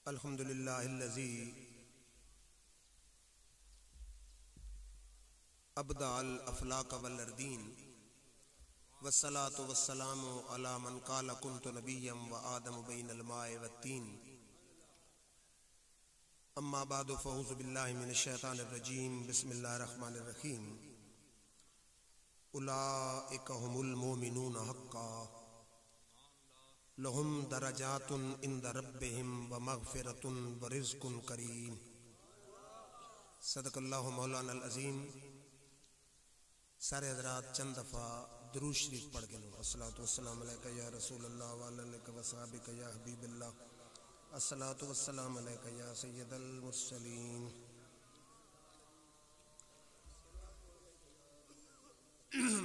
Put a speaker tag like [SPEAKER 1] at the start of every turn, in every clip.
[SPEAKER 1] अल्हम्दुलिल्लाहिल्लज़ी अब्दाअल अफ़लाक वल अर्दीन वस्सलातु वस्सलामु अला मन क़ाल कुन्तु नबिय्यम व आदमु बैनल माइ वत्तीन अम्मा बादु फ़अऊज़ु बिल्लाहि मिनश शैतानिर रजीम बिस्मिल्लाहिर रहमानिर रहीम उलाइका हुमुल मोमिनून हक़्क़ा लहुम दरजातुन इंद रब्बिहिम व मग़फ़िरतुन व रिज़्क़ुन करीम। सदक़ल्लाहु मौलाना अज़ीम। सारे हज़रात चंद दफ़ा दुरूद शरीफ पढ़ के लो। अस्सलातु वस्सलामु अलैका या रसूलल्लाह व अलैका व सहाबिका या हबीबल्लाह। अस्सलातु वस्सलामु अलैका या सय्यदल मुरसलीन।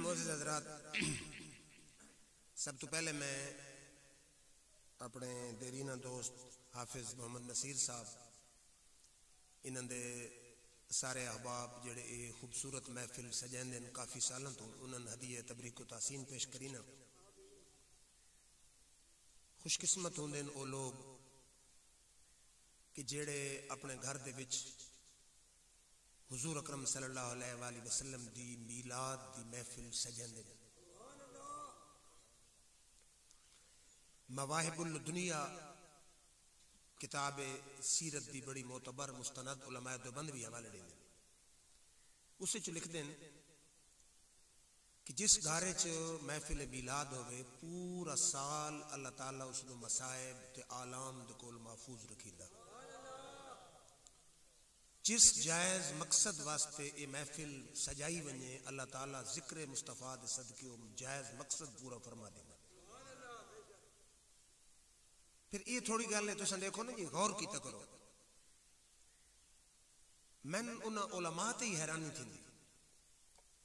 [SPEAKER 1] मोअज़्ज़िज़ हज़रात, सब तो पहले मैं अपने देरीना दोस्त हाफिज मोहम्मद नसीर साहब इन्हां दे सारे अहबाब जेड़े ये खूबसूरत महफिल सजाते हैं काफ़ी सालों तो उन्होंने हदीए तबरीक व तासीन पेश करी ना। खुशकिस्मत होंदे वो लोग कि जेड़े अपने घर दे विच हुजूर अकरम सल्लल्लाहु अलैहि वसल्लम दी मीलाद दी महफिल सजाते हैं। मवाहिबुल दुनिया किताब सीरत दी बड़ी मोतबर मुस्तनद उलमाए देवबंद भी हवाले देंगे। उस लिखते हैं कि जिस घारे च महफिल मीलाद होवे पूरा साल अल्लाह ताला उसनू मसाइब ते आलाम दे कोल महफूज रखींदा। जिस जायज़ मकसद वास्ते ये महफिल सजाई वने अल्लाह ताला जिक्र मुस्तफा दे सदके जायज़ मकसद पूरा फरमा देंदा। फिर ये थोड़ी गल है, तुम देखो ना जी, गौर किया करो। मैं उन्हें उलमा ते ही हैरानी थी।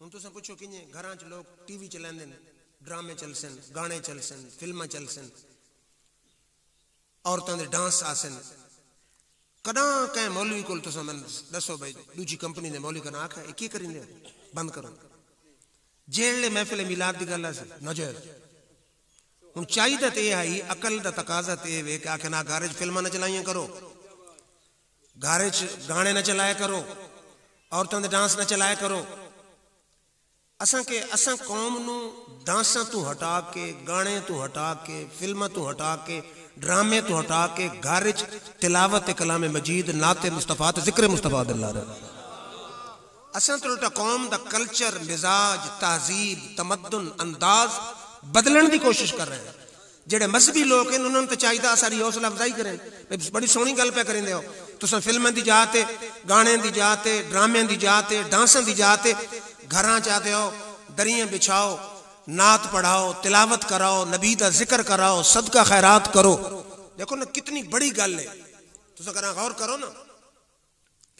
[SPEAKER 1] हुण तुम पुछो कि घर च लोग टीवी चलाते हैं, ड्रामे चलसन, गाने चलसन, फिल्मां चलसन, औरतों के डांस आसन। कदा कहीं मौलवी को मैं दसो भाई दूजी कंपनी ने मौलवी का आखा की करेंगे बंद करो। जेड़े महफिल मिलाद की गल नजायज हूँ चाहिए तो यह आई अकल का तकाजा तो यह वे कि आखिर ना घर फिल्मां न चलाइया करो, घर गाने न चलाया करो, औरतों के डांस न चलाया करो। असा कौम नू डांसा तू हटा के, गाने तू हटा के, फिल्मां तू हटा के, ड्रामे तू हटा के घर तिलावत कलाम मजीद नाते मुस्तफा ते जिक्र मुस्तफा दिल्ला रहा। असा तो उल्टा कौम दा कल्चर, मिजाज, तहजीब, तमद्दुन, अंदाज बदलने की कोशिश कर रहे हैं। जेडे मजहबी लोग हैं उन्होंने तो चाहिए सारी हौसला अफजाई करें। बड़ी सोहनी गल पे करेंगे हो तुम फिल्में की जाते, गाने की जाते, ड्रामे की जाते, डांसा की जाते, घर चाहते हो दरियां बिछाओ, नात पढ़ाओ, तिलावत कराओ, नबी का जिक्र कराओ, सदका खैरात करो। देखो ना कितनी बड़ी गल है। तुम करा गौर करो ना।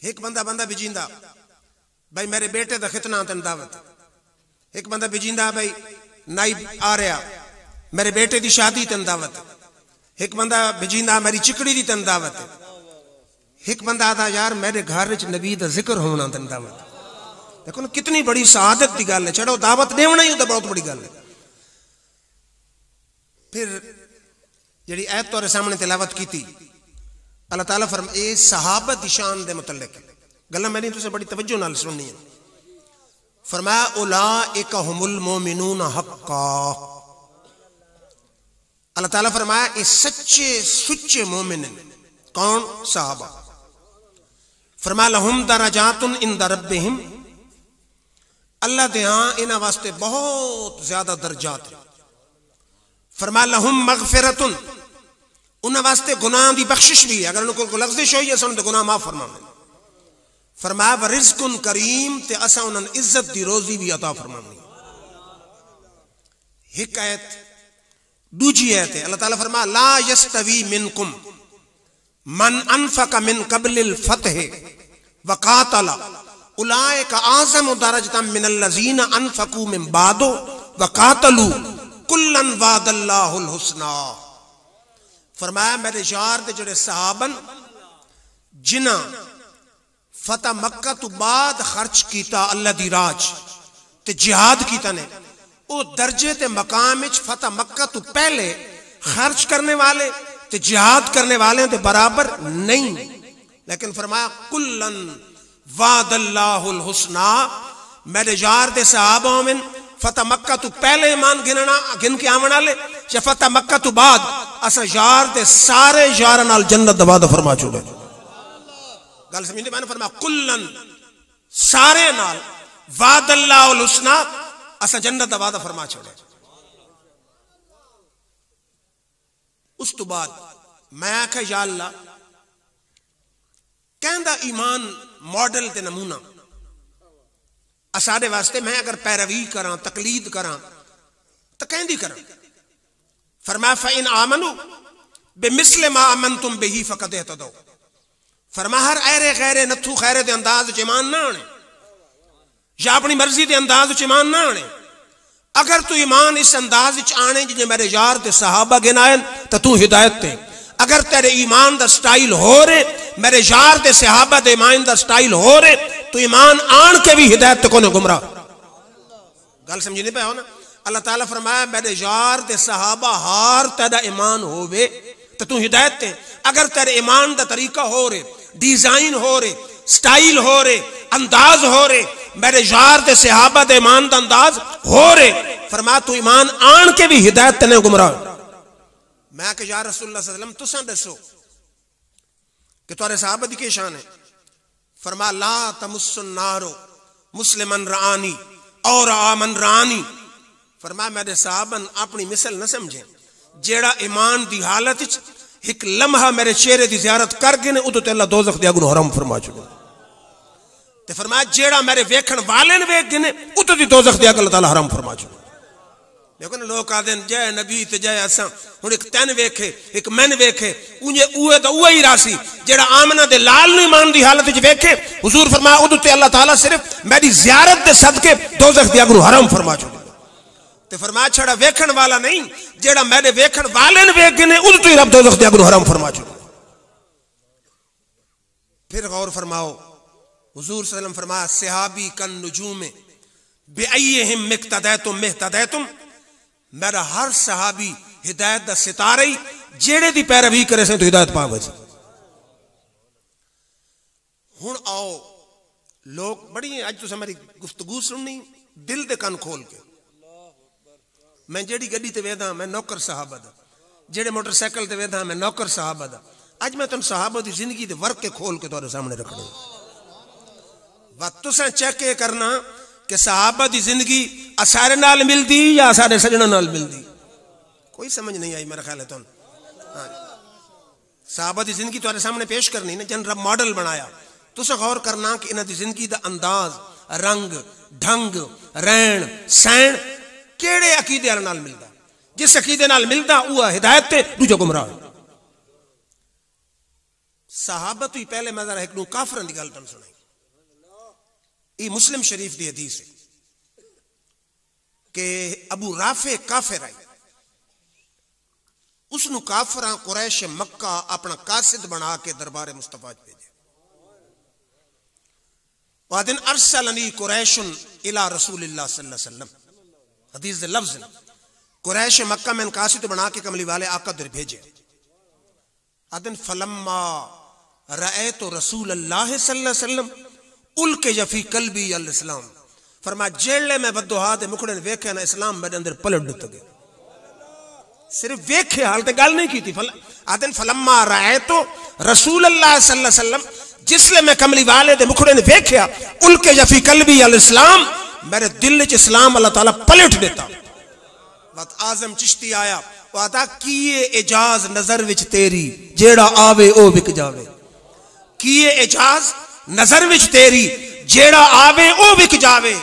[SPEAKER 1] एक बंदा बिजींदा भाई मेरे बेटे का खितना तेन दावत, एक बंदा बिजींदा भाई नाई आ रहा मेरे बेटे की शादी तेन दावत, एक बंदा बिजींदा मेरी चिकड़ी की तेन दावत, एक बंदा आता यार मेरे घर च नबी का जिक्र होना तेन दावत। देखो ना कितनी बड़ी शहादत की गल है। चलो दावत देना ही तो बहुत बड़ी गल है। फिर जी ऐत तुहाडे सामने तिलावत की अल्लाह ताला फरमा ए सहाबत दी शान दे मुतल्लिक गल्लां मैंने तुसें बड़ी तवज्जो नाल सुननी है। फरमाया उलाइका हुमुल मोमिनून हक्का। अल्लाह ताला फरमाया ये सच्चे सुच्चे मोमिन कौन? सहाबा। फरमाया लहुम दरजातुन इंद रब्बिहिम, अल्लाह दे यहाँ इन्हां वास्ते बहुत ज्यादा दर्जात है। फरमाया लहुम मगफिरतुन, उन्हां वास्ते गुनाह की बख्शिश भी है। अगर उनको लफ्ज़िश होई है तो गुनाह माफ फरमावे। फरमाया व रिज़्कुन करीम, ते असा उन्हें इज्जत दी रोजी भी अता फरमानी। एक आयत दूजी आयत है अल्लाह ताला फरमाया ला यस्तवी मिनकुम मन अनफक मिन क़ब्लिल फ़त्ह व क़ातला उलाइका आज़मु दरजतम मिनल लज़ीना अनफकू मिन बादो व क़ातलू कुल्लन वादल्लाहुल हुस्ना। फरमाया मेरे यार दे जेड़े सहाबन जिन्हां फतह मक्का तो बाद खर्च किया अल्लाह दी राज ते जिहाद किया ने, वो दर्जे ते मकाम फतह मक्का तो पहले खर्च करने वाले ते जिहाद करने वाले ते बराबर नहीं। लेकिन फरमाया कुल्लन वादल्लाहुल हुस्ना, मेरे यार दे सहाबा में फतह मक्का तू पहले ईमान गिनना गिन के आवन वाले या फतह मक्का तू बाद असा यार दे सारे यार नाल जन्नत दा वादा फरमा चुके। गल समझदे मैंने फरमाया कुल्लन सारे नाल वादल्लाहुल हुस्ना असा जन्नत दा वादा फरमा छोड़े। उस तो बाद मैं आख्या या अल्लाह कहंदा ईमान मॉडल ते नमूना असादे वास्ते मैं अगर पैरवी करा तकलीद करा तो कहंदी करा। फरमाया फ़इन आमनु बिमिस्ल मा आमनतुम बिही फ़क़द इहतदौ। फरमाया हर ऐरे गैरे नथू खैरे दे अंदाज च ईमान ना आने या अपनी मर्जी के अंदाज च ईमान ना आने। अगर तू ईमान इस अंदाज च आने जिन्हें मेरे यार ते सहाबा गिनायन तो तू हिदायत ते। अगर तेरे ईमान दा स्टाइल हो रहे मेरे यार ते सहाबा दे ईमान दा स्टाइल हो रहे तो ईमान आन के भी हिदायत को गुमराह। गल समझी नहीं पाया हो ना। अल्लाह ताला फरमाया मेरे यार ते सहाबा हार तेरा ईमान होवे तो तू हिदायत ते। अगर तेरे ईमान दा तरीका हो रहे डिजाइन हो रहे स्टाइल हो रहे अंदाज हो रहे मेरे यार ते सहाबा दे ईमान दा अंदाज हो रहे फरमाया तू ईमान आन के भी हिदायत ने गुमराह। मैं कि या रसूलुल्लाह सल्लल्लाहु अलैहि वसल्लम तुसां दसो कि तुहाडे सहाबा दी की शान है। फरमाया ला तमुस्सुन नारो मुस्लिमन रानी और आमन रानी। फरमाया मेरे सहाबन अपनी मिसल न समझे जेड़ा ईमान दी हालत एक लम्हा मेरे चेहरे की जियारत कर गए ने उदों ते अल्लाह दोज़ख दे अगों हराम फरमा चुके। ते फरमाया जेड़ा मेरे वेखण वाले ने वेख गए ने उदों दी दोज़ख दे अगों अल्लाह ताला हराम फरमा चुके। देखो ना लोग आदे जय नबी ते जय असा हुण एक तैन वेखे एक मैन वेखे उन्हें उहे तो उहे ही रासी जेड़ा आमना दे लाल नु ईमान दी हालत च वेखे हुजूर फरमाया उदों ते अल्लाह ताला सिर्फ मेरी जियारत दे सदके दोज़ख दे अगों हराम फरमा चुके। ते फरमाया छड़ा वेखण वाला नहीं जेड़ा मेरे वेखण वाले ने वेख गए ने उदों तो ही रब दोज़ख दे अगों हराम फरमा चुके। फिर गौर फरमाओ हुजूर सल्लल्लाहु अलैहि वसल्लम फरमाया सहाबी कन नुजूम बिअय्यिहिम मिक्तदैतुम मिहतदैतुम। मेरा हर सहाबी हिदायत दा सितारा ही जेड़े दी पैरवी करे से तो हिदायत पावे। हुण आओ लोग बड़ी अज तुसां मेरी गुफ्तगू सुननी दिल दे कन खोल के। मैं जेड़ी गड्डी ते वेदा मैं नौकर सहाबा दा जेड़े मोटरसाइकिल ते वेदा मैं नौकर सहाबा दा। अज मैं तुम सहाबा दी जिंदगी दे वर्क के खोल के तुहाडे सामने रखने वा तुसां चेक करना कि सहाबा दी जिंदगी असारे नाल मिलदी या असारे सजना नाल मिलदी। कोई समझ नहीं आई मेरा ख्याल है। तुम सहाबा दी जिंदगी तुहाडे सामने पेश करनी ना जन रब मॉडल बनाया। तुसां गौर करना कि इन्हां दी जिंदगी दा अंदाज रंग ढंग रहन सहन केड़े अकीदे नाल मिलदा। जिस अकीदे नाल मिलदा वह हिदायत ते दूजा गुमराह। सहाबा तो ही पहले मैं जरा एक काफरन दी गल तुहानू सुनाई। ये मुस्लिम शरीफ की हदीस है कि अबू राफे काफिर आई उसनु काफरा कुरैश मक्का अपना कासिद बना के दरबार मुस्तफा भेजे। वादिन अरसलनी कुरैशुन इला रसूलिल्लाह सल्लल्लाहु अलैहि वसल्लम। हदीस दे लफ्ज कुरैश मक्का में कासिद बना के कमली वाले आका दर भेजे। आदिन फलम्मा रअयतु रसूलल्लाह सल्लल्लाहु अलैहि वसल्लम उल्के यफी कल्बी अल इस्लाम। फरमाया जेड़े मैं बदोहा दे मुखड़े ने वेखे ना इस्लाम मेरे अंदर पलट दिता गया। सिर्फ वेखे हाल ते गल नहीं की थी। आदन फलम्मा रअयतु रसूलल्लाह सल्लल्लाहु अलैहि वसल्लम जिसले मैं कमली वाले दे मुखड़े ने वेख्या उल्के यफी कल्बी अल इस्लाम मेरे दिल च इस्लाम अल्लाह ताला पलट देता। वत आजम चिश्ती आया वादा किए एजाज नजर विच तेरी जेड़ा आवे ओ विक जावे। किए एजाज नजर विच तेरी जेड़ा आवे ओ विक जावे।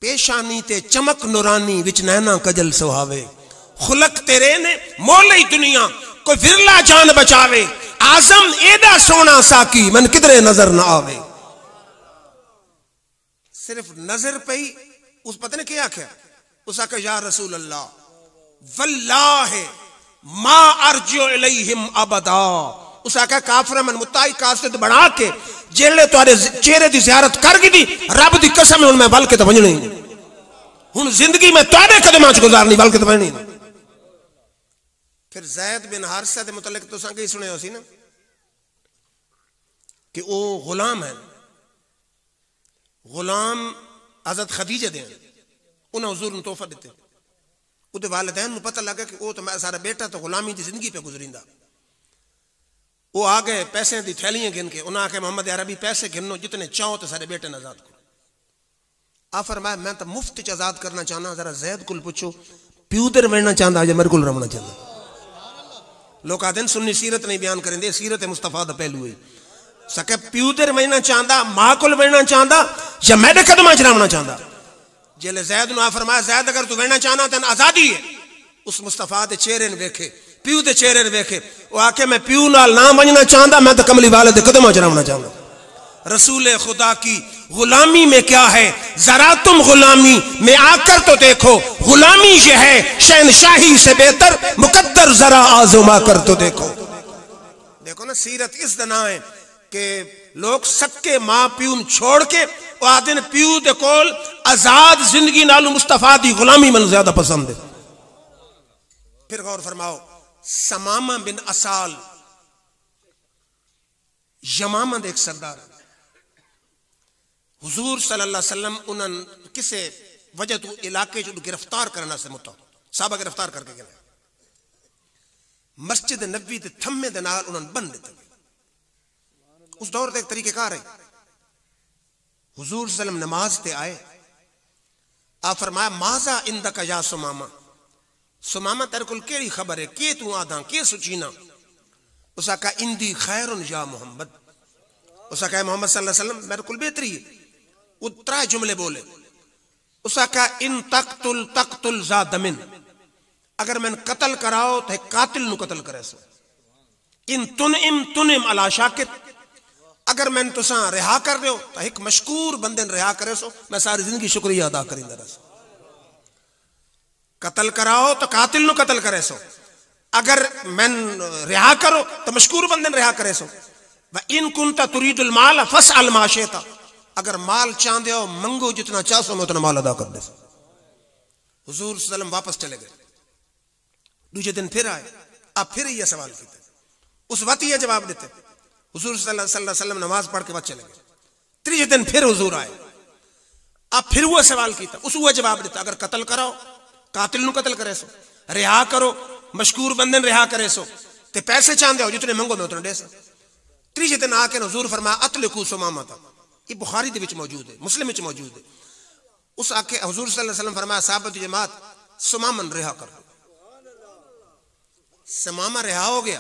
[SPEAKER 1] पेशानी ते चमक नूरानी विच नैना कजल सुहावे। खुलक तेरे ने मोल ही दुनिया कोई विरला जान बचावे। आजम एदा सोना साकी मन किधरे नजर ना आवे। सिर्फ नजर पई उस पता ने क्या आख्या उस आख्या या रसूल अल्लाह वल्लाहि मा अर्जो इलैहिम अबदा। उस आख्या काफिर मन मुताई कासिद बना के जेड़े तुहाडे चेहरे की जियारत कर गई थी रब की कसम हुण मैं बल के तो वजनी हुण जिंदगी में तुहाडे कदमां च गुजारनी बल के तो वजनी। फिर ज़ैद बिन हारिसा के मुतल्लिक तो कई सुने सी ना कि वो गुलाम है, गुलाम हज़रत खदीजा दे उन्हें हुजूर ने तोहफा दिते। उहदे वालिदैन को पता लगा कि वो तो सारा बेटा तो गुलामी की जिंदगी पे गुजरिंदा। वो आ गए पैसे की थैलियां गिन के, उन्हें आखे मोहम्मद अरबी पैसे गिनो जितने चाहो तो सारे बेटे ने आजाद करो। आ फरमाया मैं तो मुफ्त च आजाद करना चाहना, जरा ज़ैद को पूछो प्यू ते रहना चाहता या मेरे को रहना चाहता। लोग आते सुन्नी सीरत नहीं बयान करेंगे, सीरत मुस्तफा का पहलू है। सके प्यू ते रहना चाहता, मां को रहना चाहता या मेरे कदम च रहना चाहता। जिले ज़ैद ने फरमाया ज़ैद अगर तू रहना चाहना तेन आजादी है। उस मुस्तफा के चेहरे ने वेखे, प्यू के चेहरे ने वेखे, वो आके मैं प्यू नाल ना बनना चाहता, मैं तो कमली वाले के कदम च रहना चाहता। रसूल खुदा की गुलामी में क्या है, जरा तुम गुलामी में आकर तो देखो, गुलामी ये है शहनशाही से बेहतर, मुकद्दर जरा आज़मा कर तो देखो। देखो ना सीरत इस दना है कि लोग सक्के मां प्यू छोड़ के आदि प्यू दे कोल आजाद जिंदगी नालू मुस्तफा दी गुलामी मन ज्यादा पसंद है। फिर गौर फरमाओ, समामा बिन असाल यमामा दे एक सरदार हुजूर सल्लल्लाहु अलैहि वसल्लम उन्होंने किसे वजह तो इलाके जो गिरफ्तार करना से मुता साहबा गिरफ्तार करके गए। मस्जिद नबी के थम्मे दे नाल उन्होंने बंद दिते। उस दौर का एक तरीकेकार है। हुजूर सल्लम नमाज ते आए, आ फरमाया माजा इंदका या सुमामा, सुमामा तेरे को केड़ी खबर है, के तू आधा के सुचीना। उसा कहा इंदी खैरुन या मोहम्मद, उसा कहा मोहम्मद सल्लल्लाहु अलैहि वसल्लम मेरे को बेहतरी है। वो त्रै जुमले बोले। उसा कहा इन तक्तुल तक्तुल जा दमिन, अगर मैंने कत्ल कराओ तो कातिल नु कत्ल करे सो। इन तुनिम अला शाकिर, अगर मैंने तुसा रिहा कर रहे हो तो एक मशकूर बंदे ने रिहा करे सो, मैं सारी जिंदगी शुक्रिया अदा करींदा रस। कत्ल कराओ तो कातिल नु कत्ल करे सो, अगर मैं रिहा करो तो मशकूर बंदे ने रिहा करे सो। व इन कुंता तुरीदुल माल फसअल मा शिता, अगर माल चाहते हो मंगो जितना चाहो मैं उतना माल अदा कर दे। हुजूर सल्लम वापस चले गए। दूसरे दिन फिर आए, आप फिर ये सवाल किया, उस वक्त ये जवाब देते। हुजूर सल्लल्लाहु अलैहि वसल्लम नमाज पढ़ के बाद चले गए। तीसरे दिन फिर हुजूर आए, आप फिर वो सवाल किया, उस वो जवाब देता, अगर कत्ल कराओ कातिल नु कत्ल करे सो, रिहा करो मशकूर बंदे रिहा करे सो, ते पैसे चाहते हो जितने मंगो मैं उतने दे सो। तीसरे दिन आके हुजूर फरमाया अतलिकू सुमामा था, ये बुखारी दे विच मौजूद है, मुस्लिम विच मौजूद है। उस आके हुजूर सल्लल्लाहु अलैहि वसल्लम फरमाया साहब दी जमात सुमामन रिहा कर दो। सुमामा रिहा हो गया,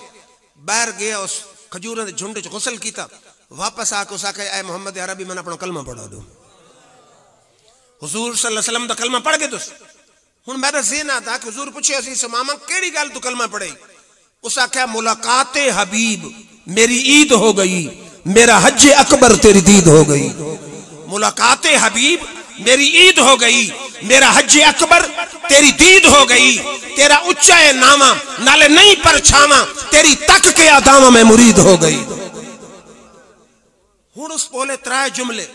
[SPEAKER 1] बाहर गया, उस खजूरों के झुंड च गुसल किया, वापस आके उस आके ऐ मोहम्मद अरबी मैंने अपना कलमा पढ़ा दो। हुजूर सल्लल्लाहु अलैहि वसल्लम दा कलमा पढ़ के तुस हुण मेरा ज़हन आता कि हुजूर पूछे असी सुमामा केड़ी गल तू कलमा पढ़े। उस आख्या मुलाकाते हबीब मेरी ईद हो गई, मेरा हज अकबर तेरी दीद हो गई। मुलाकाते हबीब मेरी ईद हो गई, मेरा हज अकबर तेरी दीद हो गई। तेरा उच्चा है नामा नाले नहीं परछावा, तेरी तक के आदामा में मुरीद हो गई। हुण उस बोले त्राए जुमले,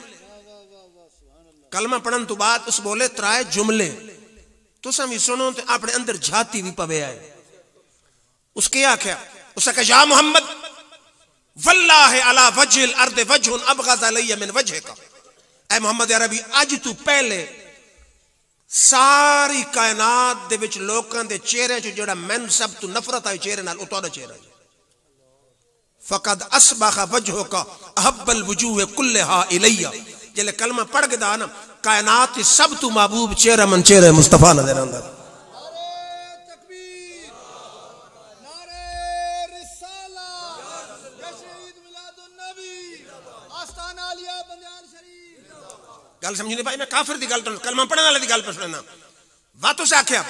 [SPEAKER 1] कलमा पढ़न तो बाद उस बोले त्राए जुमले, तुसां भी सुनो ते अपने अंदर झाती भी पवे आए। उसके आख्या, उस आख्या या मोहम्मद वल्लाहि अला वजहिल अर्द वजहुन अबगज़ अलैया मिन वजहिका, ऐ मोहम्मद अरबी अज तू पहले सारी कायनात दे विच लोकां दे चेहरे च जेड़ा मैन सब तू नफरत आई चेहरे नाल, ओ तुहाडा चेहरा है। फकद अस्बह वजहुका अहब्बल वजूह कुल्लहा इलैया, जिले कलमा पढ़ के दा ना कायनात सब तू महबूब चेहरा मन चेहरा मुस्तफा नजर आंदा। गल समझी नहीं भाई, मैं काफिर दी गल तो कलमा पढ़ने वाले दी गल पर सुनना। वातों से आख्या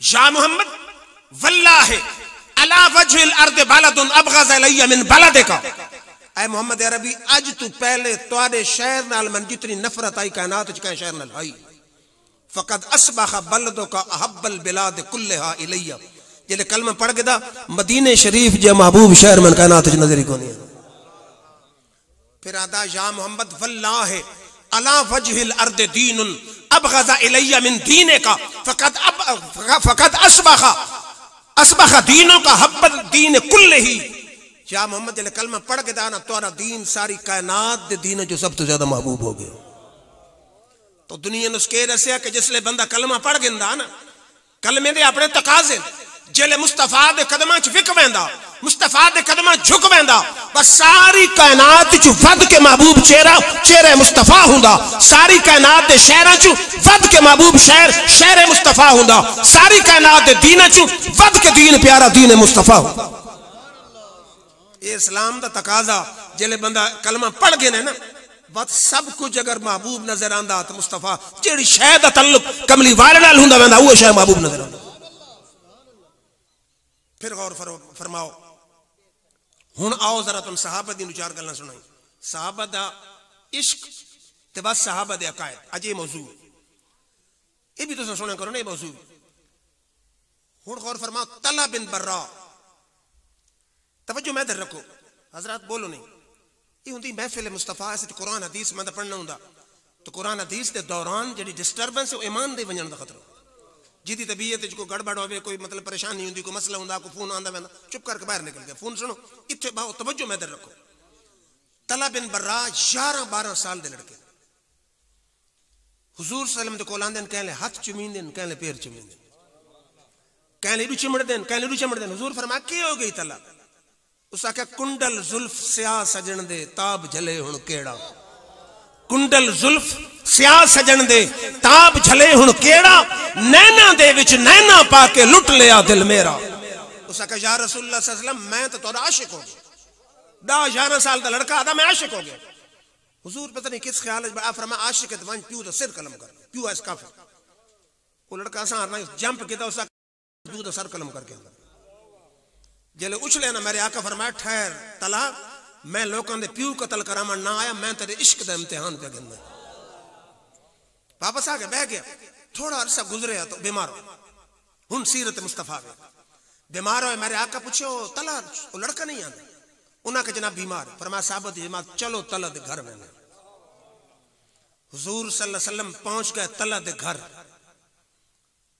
[SPEAKER 1] या मोहम्मद वल्लाहि अला वजहिल अर्द बलदुन अबगज़ अलैया मिन बलदिका, ऐ मोहम्मद अरबी अज तू पहले तुहाडे शहर नाल मन जितनी नफरत आई कायनात च कहीं शहर नाल आई। फकद अस्बह बलदुका अहब्बल बिलाद कुल्लहा इलैया, जिले कलमा पढ़ के दा मदीने शरीफ जे महबूब शहर मन कायनात च नजर ही कोनी। फिर आदा या मोहम्मद वल्लाहि अला वजहिल अर्द दीनुन अबगज़ इलैया मिन दीनिका, फकद अस्बह असबह दीनों का हब्बत दीन कुल ही, या मोहम्मद जले कलमा पढ़ के दाना तोरा दीन सारी कायनात दे दीन जो सब तो ज्यादा महबूब हो गया। तो दुनिया ने उसके दसिया कि जिसले बंदा कलमा पढ़ गिंदा ना, कलमे दे अपने तकाजे जले मुस्तफा दे कदमां च विक वेंदा, मुस्तफा दे कदमां झुक वेंदा, बस सारी कायनात च वध के महबूब चेहरा चेहरे मुस्तफा हुंदा, सारी कायनात दे शहरां च वध के महबूब शहर शहर मुस्तफा हुंदा, सारी कायनात दे दीन च वध के दीन प्यारा दीन मुस्तफा हुंदा। ये इस्लाम दा तकाजा जले बंदा कलमा पढ़ गए ना, बस सब कुछ अगर महबूब नजर आंदा तो मुस्तफा जेड़ी शय दा तल्लुक कमली वाले नाल हुंदा वेंदा वो शय महबूब नजर आंदा। फिर गौर फरमाओ, हुण आओ जरा तुम सहाबा दी चार गल्लां सुनाई। सहाबा दा इश्क ते बस सहाबा दे अकायद, अज ये मौजू ये भी तुम सुना करो ना, ये मौजू। हुण गौर फरमाओ, तला बिन बर्रा, तवज्जो मैं दर रखो हजरत, बोलो नहीं। ये होंदी महफिल मुस्तफा ऐसे कुरान हदीस मैं पढ़ना होंदा तो कुरान हदीस के दौरान जी डिस्टर्बेंस है ईमान दे वजन का खतरा, जिदी तबीयत कोई गड़बड़ हो, कोई मतलब परेशानी होंगी, कोई मसला होंदा, कोई फोन आंदा वेंदा, चुप करके बाहर निकल गया, फोन सुनो इत्थे बाओ, तवज्जो मैं दर रखो। तला बिन बर्रा 11-12 साल दे लड़के हुजूर सल्लल्लाहु अलैहि वसल्लम दे कोल आंदे, कहले हाथ चुमींदे, कहले पैर चुमींदे, कहले इडू चिमड़दे, कहले इडू चिमड़दे। हुजूर फरमा के हो गई तला? उस आख्या कुंडल जुल्फ स्याह सजन दे ताब झले हुण केड़ा, कुंडल जुल्फ स्याह सजन दे ताब झले हुण केड़ा, नैना दे विच नैना पाके लुट लिया दिल मेरा। उस आख्या या रसूलुल्लाह सल्लल्लाहु अलैहि वसल्लम मैं तो तोरा आशिक हो गया, 10-11 साल का लड़का आदा मैं आशिक हो गया। हुजूर पता नहीं किस ख्याल में फरमा आशिक है वन प्यू दा सिर कलम कर, प्यू इस काफिर। वो लड़का सारना जंप किया उस प्यू दा सर कलम करके अंदर जले उछले ना, मेरे आका फरमाया ठहर तला, मैं लोगों दे प्यू कतल करावन ना आया, मैं तेरे इश्क दा इम्तिहान पे गिनदा। वापस आके बैठ गया, थोड़ा अरसा गुजरे तो बीमार हो, हुन सीरत मुस्तफा में बीमार हो। मेरे आका पूछो तला वो लड़का नहीं आंदा, उन्हें जनाब बीमार, फरमाया साहब जमात चलो तला दे घर में। हुजूर सल्लल्लाहु अलैहि वसल्लम पहुंच गए तला दे घर।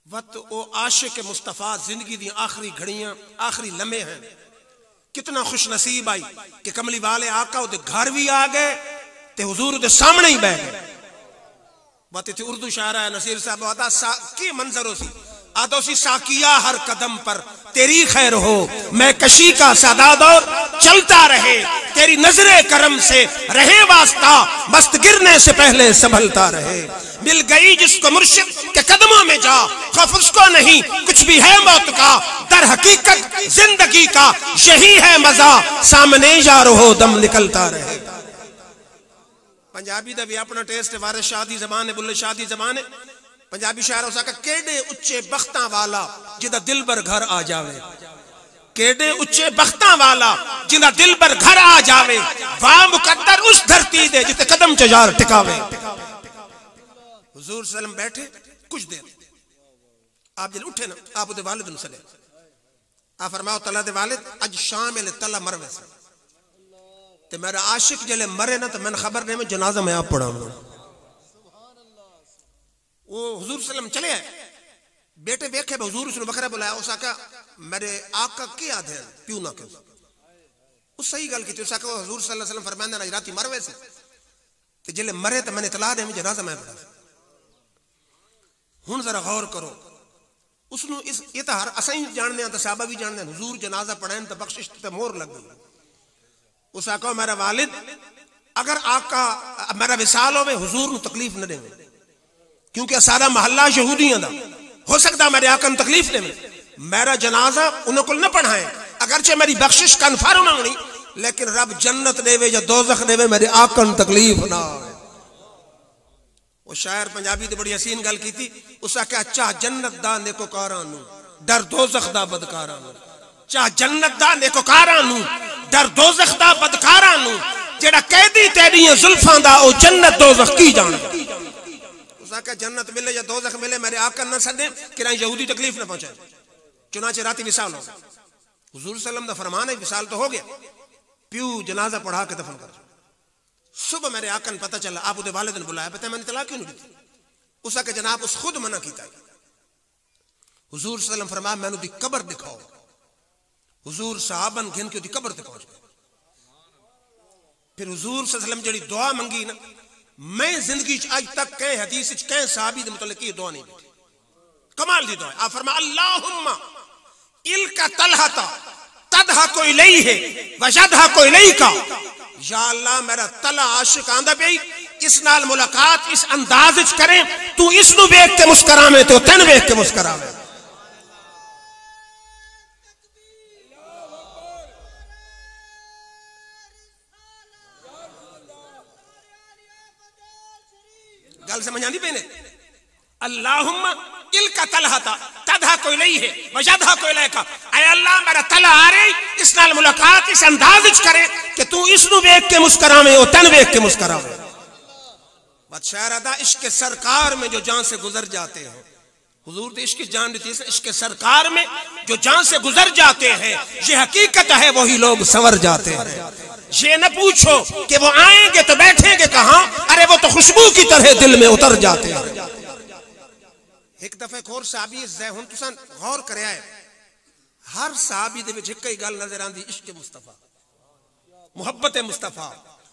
[SPEAKER 1] वत ओ आशिक मुस्तफा जिंदगी दी आखिरी घड़ियां आखिरी लम्हे हैं, कितना खुश नसीब आई कि कमली वाले आका उदे घर भी आ गए ते हुजूर उदे सामने ही बैठ गए। वत इत्थे उर्दू शायर है नसीर साहब आता की मंजर होसी, आदो सी साकिया हर कदम पर तेरी खैर हो, मैं कशी का सादाद और चलता रहे, तेरी नजरे करम से रहे वास्ता, मस्त गिरने से पहले संभलता रहे। मिल गई जिसको मुर्शिद के कदमों में जा, खौफ उसको नहीं कुछ भी है मौत का, दर हकीकत जिंदगी का यही है मजा, सामने जा रहो दम निकलता रहे। पंजाबी दा भी अपना टेस्ट है, वारिस शाह दी ज़बान है, बुल्ले शाह दी ज़बान है। पंजाबी शायर हो सका केडे उच्चे बख्तां वाला जिदा दिल बर घर आ जावे, केडे उच्चे बख्तां वाला जिदा दिल बर घर आ जावे, वाह मुकद्दर उस धरती दे जिते कदम चजार टिकावे। हुजूर सल्लम बैठे कुछ देर, आप जब उठे ना आप उदे वालिद नु सदे, आप फरमाओ तला दे वालिद अज शाम ले तला मरवे से ते मेरा आशिक जले मरे ना तो मैंने खबर नहीं मैं जनाजा में आप पढ़ा। वो हुजूर सल्लम चले आए, बेटे देखे हुजूर उसने बकरा बुलाया, उस आका मेरे आका की याद है प्यू ना क्यों, उस सही गल की थी। उस आका हुजूर सल्लल्लाहु अलैहि वसल्लम फरमांदे ना राती मरवे से ते जले मरे तो मैंने इतला दे मैं जनाजा में पढ़ा। हुन जरा गौर करो उसनु इस ये तो हर असाई जानने तो साहबा भी जानने, हुजूर जनाजा पढ़ाएं तो बख्शिश ते मोर लग गई। उस आका मेरा वालिद अगर आका मेरा विसाल होवे हुजूर नु तकलीफ न देवे, क्योंकि सारा महल्ला यहूदियां दा, हो सकता मेरे आका नु तकलीफ देवे, मेरा जनाजा उन्हें को न पढ़ाए, अगरचे मेरी बख्शिश कन्फर्म होनी, लेकिन रब जन्नत देवे या दोज़ख देवे मेरे आका नु तकलीफ ना आवे। वो शायर पंजाबी ते बड़ी हसीन गल की थी, उस आख्या चाह जन्नत दा नेकोकारां नु डर दोज़ख दा बदकारां नु, चाह जन्नत दा नेकोकारां नु डर दोज़ख दा बदकारां नु, जेड़ा कैदी तेरियां जुल्फां दा ओ जन्नत दोज़ख की जाने। उस आख्या जन्नत मिले या दोज़ख मिले मेरे आका न सदे कि यहूदी तकलीफ न पहुंचाए। चुनाचे राती विसाल हो, हुजूर सल्लम दा फरमान है विसाल तो हो गया, प्यू जनाजा पढ़ा के दफन कर। सुबह मेरे आका ने पता चला, आप उदे वालिद ने बुलाया, पता मैंने तलाक क्यों नहीं दी? उस आके जनाब उस खुद मना कीता, हुजूर सल्लल्लाहु अलैहि वसल्लम फरमाया मैनू दी कब्र दिखाओ। हुजूर साहबन घिन के दी कब्र ते पहुंच गए। फिर हुजूर सल्लल्लाहु अलैहि वसल्लम जड़ी दुआ मंगी ना, मैं जिंदगी आज तक कहीं हदीस कहीं सहाबी दे मुतल्लिक ये दुआ नहीं दी। कमाल दी दुआ। आप फरमा अल्लाहुम्मा इल्का तलहता तदहा कोई लई है वशदहा कोई लई का। या अल्लाह मेरा तला आशिक आंदा पे इस नाल मुलाकात इस अंदाज च करें, तू इस नु वेख के मुस्कुरावे तो तेन वेख के मुस्कुरावे। गल समझ आंदी पे ने? अल्लाहुम्मा इल्का तलहता तदहा कोई नहीं है वजदहा कोई लेका। ऐ अल्लाह मेरा तला आ रही इस नाल मुलाकात इस अंदाज च करे कि तू इस नु वेख के मुस्कुरावे ओ तन वेख के मुस्कुरावे। बादशाह अदा इश्क सरकार में जो जान से गुजर जाते हैं, हुजूर ने इश्क जान दी थी, इश्क सरकार में जो जान से गुजर जाते हैं ये हकीकत है, वही लोग संवर जाते हैं। ये न पूछो कि वो आएंगे तो बैठेंगे कहां, अरे वो तो खुशबू की तरह दिल में उतर जाते हैं। एक दफे एक और साहबी हुन तुसां गौर करया है, हर साहबी दे विच एक ही गल नजर आंदी, इश्क मुस्तफा, मुहब्बत मुस्तफा,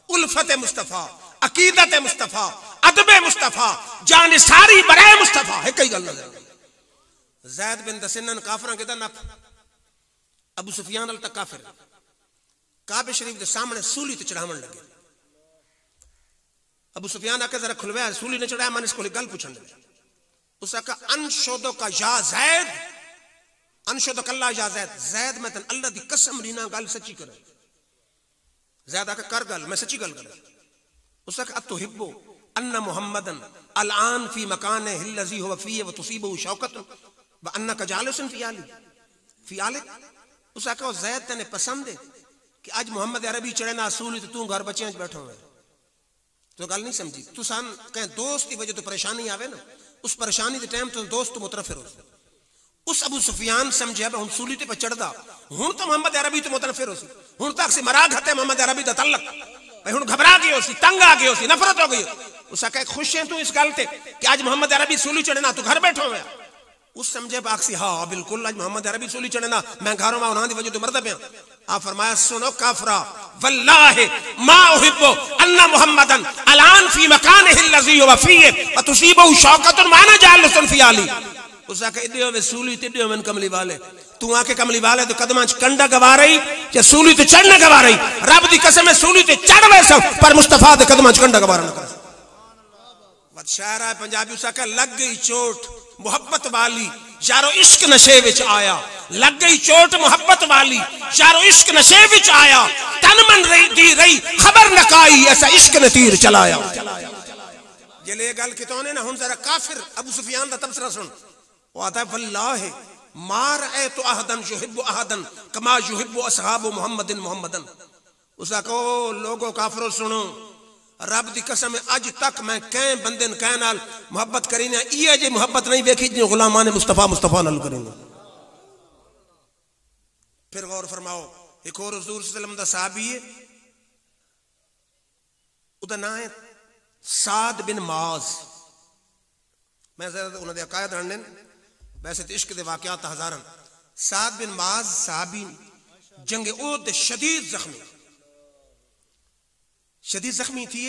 [SPEAKER 1] उल्फत मुस्तफा, अकीदत मुस्तफा, अदब मुस्तफा, जान सारी बराए मुस्तफा, एक ही गल नजर आंदी। ज़ैद बिन दसिनन काफिरां के दा नफ अबू सुफियान अल तक काफिर काबे शरीफ के सामने सूली ते चढ़ावन लगे। अबू सुफियान आके जरा खुलवाया, सूली ने चढ़ाया, मैंने इसको गल पूछने लगे। उसने कहा अनशोदो का या ज़ैद, अनशोदो कल्ला या ज़ैद, ज़ैद मैं तन अल्लाह दी कसम रीना गल सच्ची करे। ज़ैद आके कर गल, मैं सच्ची गल कर। उसने कहा अतुहिब्बु अन्ना मुहम्मदन अलआन फी मकान हिल्लज़ी हुवा फी व तुसीबु शौकत व अन्नका जालिसन फी आली फी आलिक। उसने कहा ज़ैद तने पसंद है कि आज मोहम्मद अरबी चढ़े ना असूल तो तू घर बच्चियां बैठो है। तो गल नहीं समझी। तू सान कहीं दोस्त की वजह तो परेशानी आवे ना, उस परेशानी के टाइम तो दोस्त मुतरफिर हो। उस अबू सुफियान समझे हुन सूली पे चढ़दा, हुन तो मोहम्मद अरबी तो मुतरफिर हो सी, हुन तक से मराग हते मोहम्मद अरबी दा तल्लक भाई, हुन घबरा गई हो सी, तंग आ गई हो सी, नफरत हो गई। उसका कह खुश है तू इस गल ते कि आज मोहम्मद अरबी सूली चढ़े ना, तू घर बैठो है। उस समझे बाक्सी हाँ बिल्कुल आज मोहम्मद अरबी सूली चढ़े ना, मैं घरों में उन्हां दी वजह तो मरदा पिया। आप फरमाया सुनो काफरा वल्लाहि मा उहिब्बु अन्ना मुहम्मदन अलान फी मकानिहि अल्लज़ी हुवा फीहि व तुसीबु शौकतुन माना जालुसन फी आली। उसका कह दियो वे सूली ते दियो मन कमली वाले, तू आके कमली वाले तो कदमां च कंडा गवा रही या सूली ते चढ़ना गवा रही। रब दी कसम है सूली ते चढ़ वैसा पर मुस्तफा दे कदमां च कंडा गवा ना कर। शायर है पंजाबी, उसका कह लग गई चोट मुहब्बत वाली यारो इश्क नशे विच आया, लग गई चोट मुहब्बत वाली यारो इश्क नशे विच आया, तन मन रही दी रही खबर न काई ऐसा इश्क ने तीर चलाया। जले गल कितों ने ना हुन जरा काफिर अबू सुफियान दा तबसरा सुन। वो आता है वल्लाहि मार ए तो अहदन युहिब्बु अहदन कमा युहिब्बु असहाबु मुहम्मदिन मुहम्मदन। उसका कहो लोगों काफिरों सुनो, रब दी कसम अज तक मैं कै बंदे कै नाल मोहब्बत करी ना, ये जी मोहब्बत नहीं देखी जो गुलामान मुस्तफा मुस्तफा नाल करेंगे। फिर गौर फरमाओ, एक और हुजूर सल्लल्लाहु अलैहि वसल्लम दा सहाबी है, उदा नाम है साद बिन माज। मैं जरा उन्हां दे अकायद हणने, वैसे तो इश्क दे वाकयात हजारन। साद बिन माज सहाबी जंग ओहद शदीद जख्मी थी,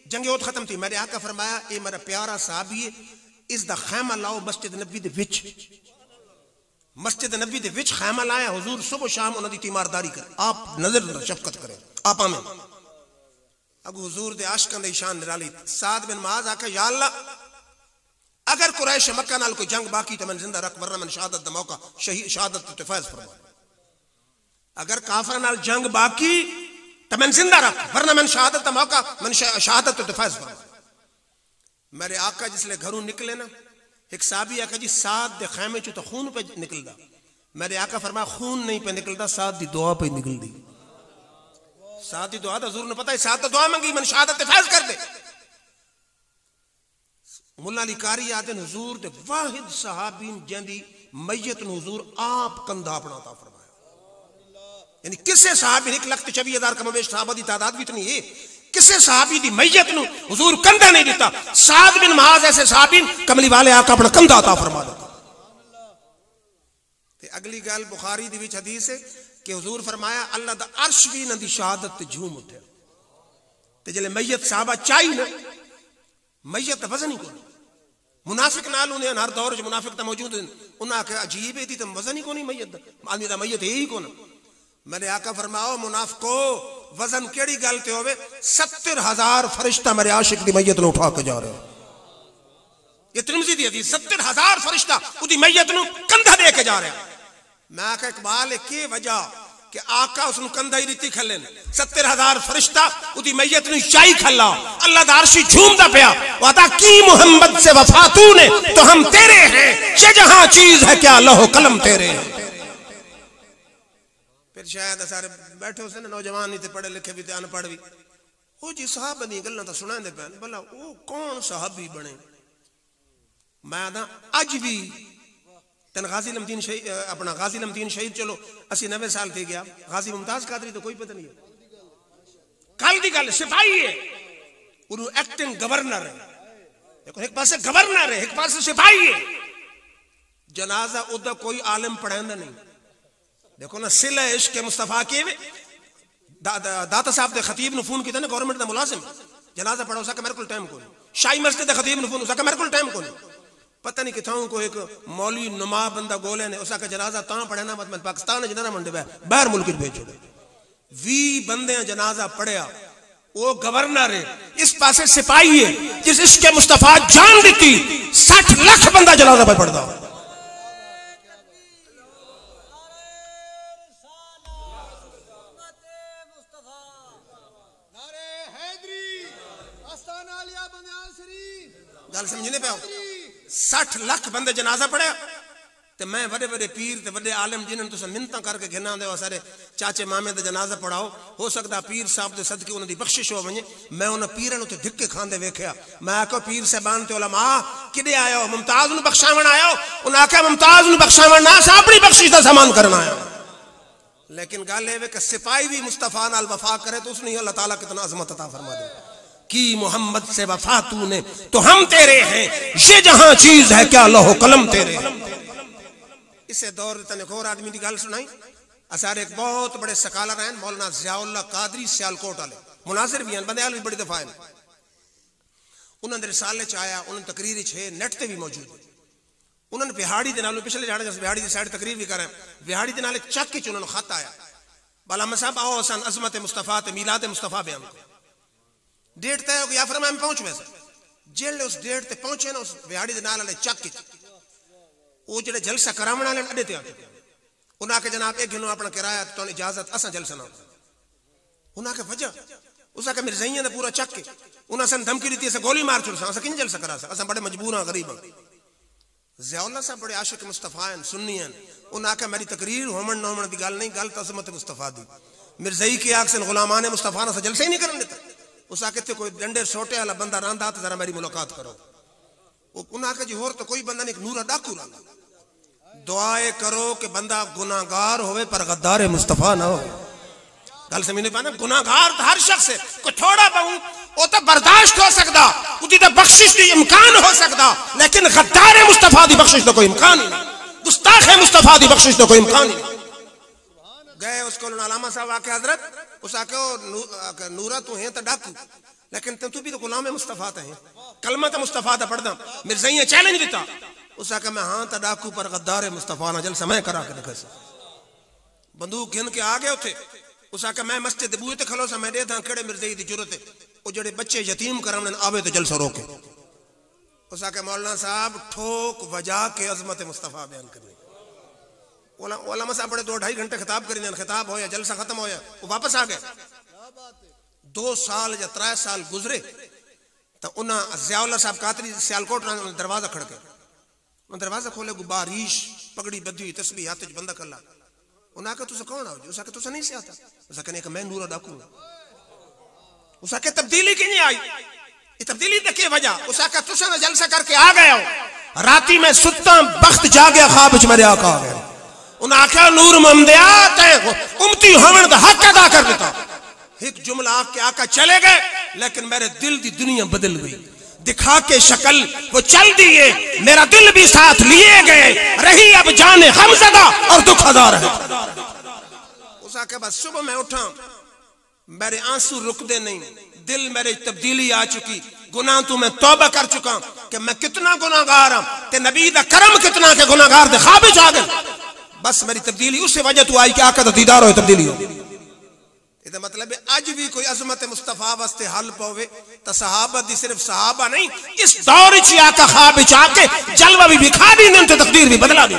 [SPEAKER 1] जंग ओहद खत्म थी। मेरे आका फरमाया ये मेरा प्यारा सहाबी है, इसदा खैमा लाओ मस्जिद नबी दे विच, मस्जिद नबी दे विच खैमा लाया। हुजूर सुबह शाम उन्हां दी तीमारदारी करे, आप नजर शफकत करें आपा में। अगू हुजूर दे आशिकां दे ईशान निराली। साद बिन माज आके या अल्लाह अगर कुरैश मक्का नाल कोई जंग बाकी तो मैं जिंदा रख, वरना मैं शहादत दा मौका शहादत तो फैज फरमा। अगर काफिर नाल जंग बाकी तो मैं जिंदा रख, वरना मैं शहादत का मौका मैं शहादत तो फैज फरमा। मेरे आका जिसले घरों निकले ना, एक साहबी आका जी साद दे खैमे चो तो खून पे निकलदा। मेरे आका फरमाया खून नहीं पे निकलदा, साद दी दुआ पे निकलदी। साद दी दुआ तो हुजूर ने पता है, साद तो दुआ मंगी मैं शहादत फैज कर दे। मुल्ला अली कारी आते हुजूर दे वाहिद सहाबीन जंदी मैयत नु हुजूर आप कंधा अपना अता फरमाया। यानी किसे सहाबी 1,24,000 कमोबेश सहाबा दी तादाद भी इतनी है, किसे सहाबी दी मैयत नु हुजूर कंधा नहीं देता। साद बिन माज ऐसे सहाबी कमली वाले आका अपना कंधा अता फरमा देता। अगली गल बुखारी दी विच हदीस है कि हुजूर फरमाया अल्लाह दा अर्श भी इन्हां दी शहादत ते झूम उठे। ते जले मैयत साहबा चाही ना मैयत दा वजन ही कोई मुनाफिक नाल उन्हें हर दौर च मुनाफिक तो मौजूद हैं उन्हें आख्या अजीब है तो वजन ही कोनी मैयत दा आदमी दा मैयत है ही कोन। मेरे आका फरमाओ मुनाफिको वजन केड़ी गल ते होवे 70,000 फरिश्ता मेरे आशिक दी मैयत नु उठा के जा रहे हो। ये तिरमिज़ी दी हदीस 70,000 फरिश्ता उदी मैयत नु कंधा दे के जा रहे हैं। मैं आका इकबाल के वजह कि आका उसनु कंधा ही रीति खले 70,000 फरिश्ता उदी मैयत नु शाही खला अल्लाह दा अर्श झूमदा पिया वादा की मोहम्मद से वफा तूने तो हम तेरे हैं ये जहां चीज है क्या लौह कलम तेरे हैं। फिर शायद सारे बैठे हो ना नौजवान ही थे पढ़े लिखे भी थे अनपढ़ भी वो जी साहब दी गल्लां तां सुनांदे पैन भला वो कौन साहबी बने। मैं ना अज भी तेन गाजी नमदीन शहीद अपना गाजी नमदीन शहीद चलो 80-90 साल थी गया गाजी मुमताज कादरी तो कोई पता नहीं है। कल की गल सिपाही है उन्हों एक्टिंग गवर्नर है देखो एक पास गवर्नर है एक पास सिपाही है। जनाजा उदा कोई आलिम पढ़ांदा नहीं देखो ना सिला इश्क मुस्तफा के दाता साहब दे खतीब नु फोन कीता ना गवर्नमेंट दा मुलाजिम जनाजा पढ़ा सके मेरे को टाइम कोई शाही मस्जिद दे खतीब नु फोन सके मेरे को टाइम कोई पता नहीं किथां को एक मौलवी नुमा बंदा गोले ने उसका जनाजा ता पढ़ना मत पाकिस्तान जना मंडे बाहर मुल्क भेजो 20 बंदे जनाजा पढ़िया वो गवर्नर है इस पासे सिपाही है जिस इश्क मुस्तफा जान दी 60 लाख बंदा जनाजा पे पढ़ता। गल समझने पे 60 लाख बंदे जनाजा पढ़े ते मैं बड़े बड़े पीर ते बड़े आलिम जिन्होंने तुम मिन्नतां करके गिना दे सारे चाचे मामे दा जनाजा पढ़ाओ हो सकता पीर साहब दे सदके उन्हां दी बख्शिश हो वने। मैं उन्हां पीरां नु ते धिक्के खांदे वेख्या मैं आखो पीर साहबान ते उलमा किदे आयो मुमताज नु बख्शावण आयो उन्हां आख्या मुमताज नु बख्शावण ना अपनी बख्शिश दा सामान करना आयो। लेकिन गल ए वे कि सिपाही भी मुस्तफा नाल वफा करे तो उसने अल्लाह ताला कितना अजमत अता फरमा दे कि मोहम्मद से वफा तूने तो हम तेरे हैं ये जहां चीज है क्या लौह कलम तेरे। इसे दौर तने एक और आदमी की गल सुनाई असारे एक बहुत बड़े सकालर हैं मौलाना ज़ियाउल्लाह कादरी सियालकोट वाले मुनासिर भी हैं बंदे भी बड़ी दफा हैं उन्होंने रिसाले च आया उन्होंने तकरीर है नेट ते भी मौजूद है उन्होंने बिहाड़ी के नालों पिछले झाड़े जब बिहाड़ी की साइड तकरीर भी करें बिहाड़ी के नाले चक के उन्होंने खत आया बाला साहब आओ असन अजमत मुस्तफा ते मीलाद मुस्तफा बयान डेट तय हो गई आफरमा में पहुंच वैसे जेल उस डेट ते पहुंचे ना उस बिहाड़ी के नाल वाले चक वो जो जलसा करावण वाले अड्डे ते उन्हें आके जनाब एक गिनो अपना किराया तो इजाजत असा जलसा ना उन्हें आके वजह उस आके मेरे जइयां दा पूरा चक के उन्हें सन धमकी दी अस गोली मार छुड़ अस किन जलसा करा अस बड़े मजबूर हां गरीब हां। ज़ियाउल्लाह साहब बड़े आशिक मुस्तफा हैं सुन्नी हैं उन्हें आके मेरी तकरीर होमन न होमन दी गल नहीं गल अज़मत मुस्तफा दी मिर्ज़ई की आख से गुलामान मुस्तफा ना जलसा ही नहीं करन देता उस आके कोई डंडे सोटे वाला बंदा रांदा तो जरा मेरी मुलाकात करो उन्हें आके जी होर तो कोई बंदा नहीं नूरा डाकू रहा दुआए करो कि बंदा गुनाहगार होवे पर गद्दार मुस्तफा ना हो। गल समझने पाना गुनाहगार तो हर शख्स है कोई थोड़ा बहुत वो तो बर्दाश्त हो सकता उदी तो बख्शिश दी इम्कान हो सकता लेकिन गद्दार मुस्तफा दी बख्शिश तो कोई इम्कान ही नहीं गुस्ताख मुस्तफा दी बख्शिश तो कोई इम्कान ही नहीं। गए उसको अलामा साहब आके हजरत उस आके नूरा तू है तो डाकू लेकिन तू भी तो गुलाम मुस्तफा है कलमा तो मुस्तफा था पढ़दा मिर्ज़ई चैलेंज दिता उस आके मैं हाँ तो डाकू पर गद्दार मुस्तफा ना जल समय करा के दिखे बंदूक गिन के आ गए उथे उस आके मैं मस्जिद बूहे ते खलो सा मैं दे था केड़े मिर्ज़ई दी जरूरत है वो जेड़े बच्चे यतीम करावण आवे तो जलसा रोके उस आके मौलाना साहब ठोक वजा के अजमत मुस्तफा बयान करिए ओलामा साहब बड़े 2-2.5 घंटे खिताब करी खिताब होया जलसा खत्म होया वो वापस आ गए 2 साल या 3 साल गुजरे तो उन्हें ज़ियाउल्लाह साहब कादरी सियालकोट दरवाजा खड़के दरवाजा खोले गुबारिश पगड़ी बधी हुई तस्बीह हाथ बंदा कला उन्हें आके तुझे कौन आओ उस आके तुझे नहीं से आता उस आके नहीं मैं नूरा डाकू उस आके तब्दीली की नहीं आई ये तब्दीली के वजह उस आके तुझे जलसा करके आ गए हो राती में सुता बख्त जागया ख्वाब च मेरे आका आ गए उन्हें आख्या नूर मोहम्मदिया तै उम्मती होवन दा हक अदा कर देता एक जुमला आके आका चले गए लेकिन मेरे दिल की दुनिया बदल गई दिखा के शक्ल वो चल दिए मेरा दिल भी साथ लिए गए रही अब जाने हमज़दा और दुख हजार है। उस आके बस सुबह मैं उठा, मेरे आंसू रुकते नहीं, दिल मेरे तब्दीली आ चुकी, गुनाह तू मैं तौबा कर चुका कि मैं कितना गुनाहगार हां ते नबी दा करम कितना के गुनाहगार दे ख्वाब च आ गए। बस मेरी तब्दीली उस वजह तू आई कि आका दा दीदार होए तब्दीली हो। इसका मतलब है अज भी कोई अजमत मुस्तफा वास्ते हल पावे तो सहाबा दी सिर्फ सहाबा नहीं, इस दौर च आका ख्वाब च आके जलवा भी दिखा दी ने तो तकदीर भी बदला दी,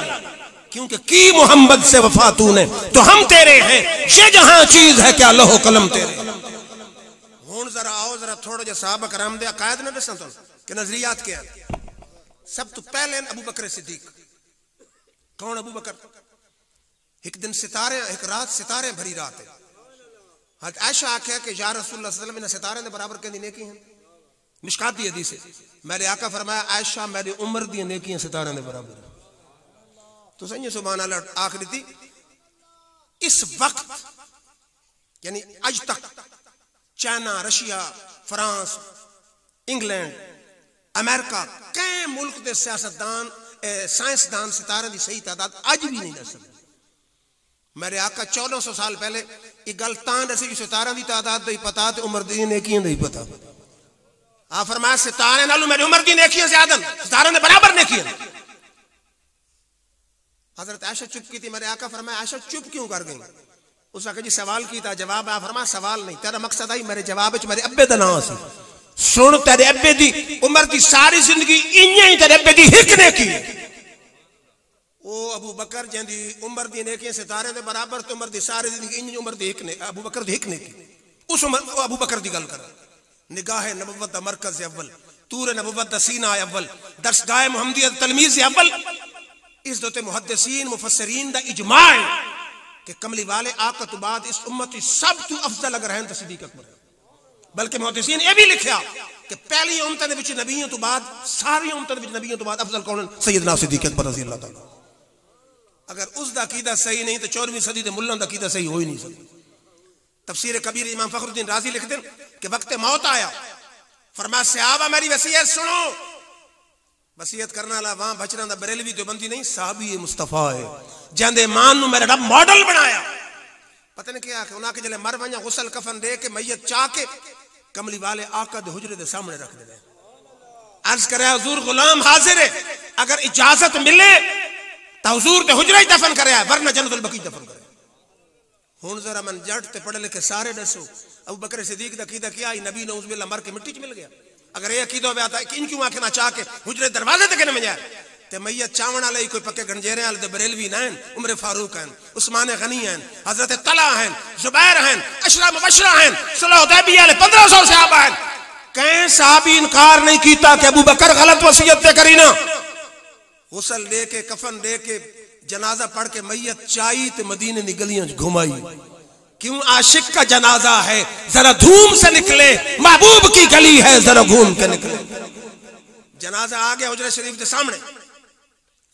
[SPEAKER 1] क्योंकि की मोहम्मद से वफा तूने तो हम तेरे हैं, ये जहां चीज है क्या लोहो कलम तेरे। हुन जरा आओ जरा थोड़ा जा सहाबा कराम दे अकायद न दसा तो कि नजरियात क्या है। सब तो पहले अबू बकर सिद्दीक। कौन अबू बकर? एक दिन सितारे, एक रात सितारे भरी रात है। हज़रत आयशा आख्या कि या रसूलुल्लाह सल्लल्लाहु अलैहि वसल्लम ने सितारे दे बराबर कहंदी नेकी है। मिशकात दी हदीस है, मेरे आका फरमाया आयशा मेरी उम्र दी नेकियां सितारे दे बराबर। तो सही सुभान अल्लाह आख दी। इस वक्त यानी आज तक China, Russia, France, England, America कई मुल्क के सियासतदान, साइंसदान सितारे की सही तादाद अज भी नहीं दस सकते। मेरे आका 1400 साल पहले एक गल तां दसी कि सितारा की तादाद का ही पता तो उम्र दी नेकियां का ही पता। आ फरमाया सितारे नालों मेरी उम्र दी नेकियां ज्यादा, सितारे ने बराबर नेकियां। हजरत आयशा चुप की थी, मेरे आका फरमाया आयशा चुप क्यों कर गई? उस आके जी सवाल किया, जवाब आ फरमाया सवाल नहीं, तेरा मकसद आई मेरे जवाब मेरे अब्बे का नाम सी। सुन तेरे अब्बे दी उम्र की सारी जिंदगी इं ही तेरे अब्बे की हिक नेकी। ओ अबू बकर जिंदी उम्र दी नेकियां सितारे दे बराबर तो उम्र दी सारी जिंदगी इंज उम्र दी हिक ने अबू बकर दी हिक नेकी। उस उम्र अबू बकर दी गल कर। निगाह नबुव्वत दा मरकज अव्वल, तूर नबुव्वत दा सीना अव्वल, दरसगाह मुहम्मदियत तलमीज अव्वल। इस दोते मुहद्दिसीन मुफस्सिरीन दा इजमा है कि कमली वाले आका तो बाद इस उम्मत की सब तो अफजल अगर हैं तो सिद्दीक अकबर। बल्कि मुहद्दिसीन ये भी लिखा कि पहली उम्मत दे विच नबियों तो बाद सारी उम्मत दे विच नबियों तो बाद अफजल कौन? सैयदना सिद्दीक अकबर रज़ी अल्लाह तआला। अगर उसका अकीदा सही नहीं तो 14वीं सदी के मुल्लों का अकीदा सही हो ही नहीं सकता। तफसीर कबीर इमाम फखरुद्दीन राजी लिखते हैं कि वक्त मौत आया, फरमाया सहाबा मेरी वसीयत सुनो। वसीयत करने वाला वहां बचना दा बरेलवी देवबंदी नहीं, साहबी मुस्तफा है जिंदे मान नूं मेरा रब मॉडल बनाया। पता नहीं क्या उन्हें के जले मर वजा गुसल कफन दे के मैयत चाह के कमली वाले आका दे हुजरे दे सामने रख दे। अर्ज करे हुजूर गुलाम हाजिर है, अगर इजाजत मिले तो हुजूर ते हुजरा ही दफन करे, वरना जन्नतुल बकी दफन करे। हुन जरा मन जट ते पढ़े लिखे सारे दसो अबू बकर सिद्दीक दा कीदा क्या ही नबी नौज बिल्ला मर के मिट्टी च मिल गया। अगर ये अकीदा होया था इन क्यों आखना चाह के हुजरे दरवाजे ते कने में जाए ते मैयत चावण वाले कोई पक्के गंजेरे वाले दे बरेलवी ना हैं, उमर फारूक हैं, उस्मान गनी हैं, हजरत तला हैं, जुबैर हैं, अशरा मुबशरा हैं, सुलह हुदैबिया वाले 1500 सहाबा हैं। कई सहाबी इनकार नहीं कीता कि अबू बकर गलत वसीयत ते करी ना। गुसल दे के कफन दे के जनाजा पढ़ के मैयत चाई ते मदीने की गलियां घुमाई। क्यों? आशिक का जनाजा है, जरा धूम से निकले, महबूब की गली है जरा घूम के निकले। जनाजा आ गया हुजरा शरीफ के सामने,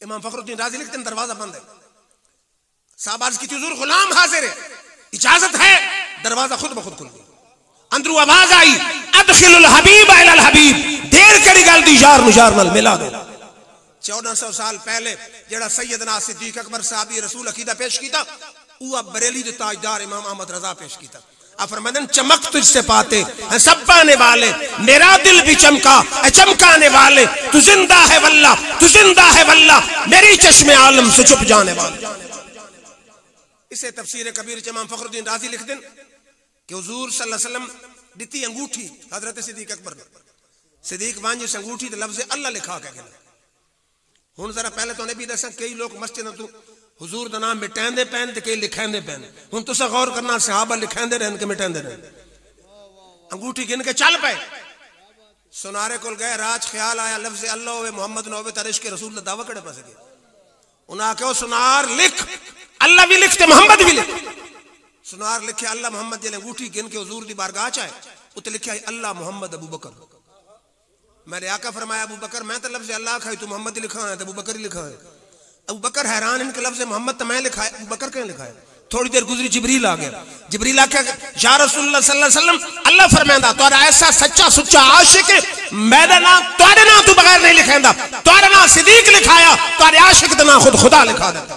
[SPEAKER 1] इमाम फखरुद्दीन राजी लिखते हैं दरवाजा बंद है। साहब अर्ज की हुजूर गुलाम हाजिर है, इजाजत है। दरवाजा खुद ब खुद खुल गया। अंदरू आवाज आई अदखिलुल हबीब अलल हबीब, देर करी गल दी यार नु यार नाल मिला दे। 1400 साल पहले जेड़ा सैयदना सिद्दीक अकबर साहबी रसूल अकीदा पेश कीता, वो बरेली दे ताजदार इमाम अहमद रजा पेश कीता। फरमाया चमक तुझसे पाते हैं सब पाने वाले, मेरा दिल भी चमका चमकाने वाले, तू जिंदा है वल्ला, तू जिंदा है वल्ला, मेरी चश्मे आलम से छुप जाने वाले। इसे तफसीर कबीर इमाम फखरुद्दीन राजी लिख दें कि हुजूर सल्लल्लाहु अलैहि वसल्लम दिती अंगूठी हजरत सिद्दीक अकबर ने। सिद्दीक वांझ उस अंगूठी ते लफ्ज़ अल्लाह लिखा के गए। हुन जरा पहले तो भी दसा कई लोग मस्जिद तू हुजूर दा नाम मिटांदे पैन ते कई लिखांदे पैन। हुन तुसा गौर करना सहाबा लिखांदे रहन के मिटांदे रहन। अंगूठी गिन के चल पे सुनारे कोल गए, राज ख्याल आया लफ्ज़ अल्लाह होवे मोहम्मद न होवे तरिश के रसूल दा दावा कड़े पास गए। उन्हें आख्या सुनार लिख, अल्लाह भी लिख ते मोहम्मद भी लिख। सुनार लिखे अल्लाह मोहम्मद जे अंगूठी गिन के हुजूर दी बारगाह च आए, उते लिखा अल्लाह मोहम्मद अबू बकर। मेरे आका फरमाया अबू बकर मैं तो लफ्ज़ अल्लाह खाई, तू मोहम्मद लिखा है तो अबू बकर ही लिखा है। अबू बकर हैरान, इनके लफ्ज़ मोहम्मद तो मैं लिखा है, अबू बकर क्यों लिखा है? थोड़ी देर गुजरी जिब्रील आ गया। जिब्रील आख्या या रसूलुल्लाह सल्लल्लाहु अलैहि वसल्लम अल्लाह फरमांदा तोरा ऐसा सच्चा सुच्चा आशिक है, मेरा नाम तोरे नाम तू बगैर नहीं लिखांदा, तोरा नाम सिद्दीक लिखाया, तोरे आशिक दा नाम खुद खुदा लिखा देता।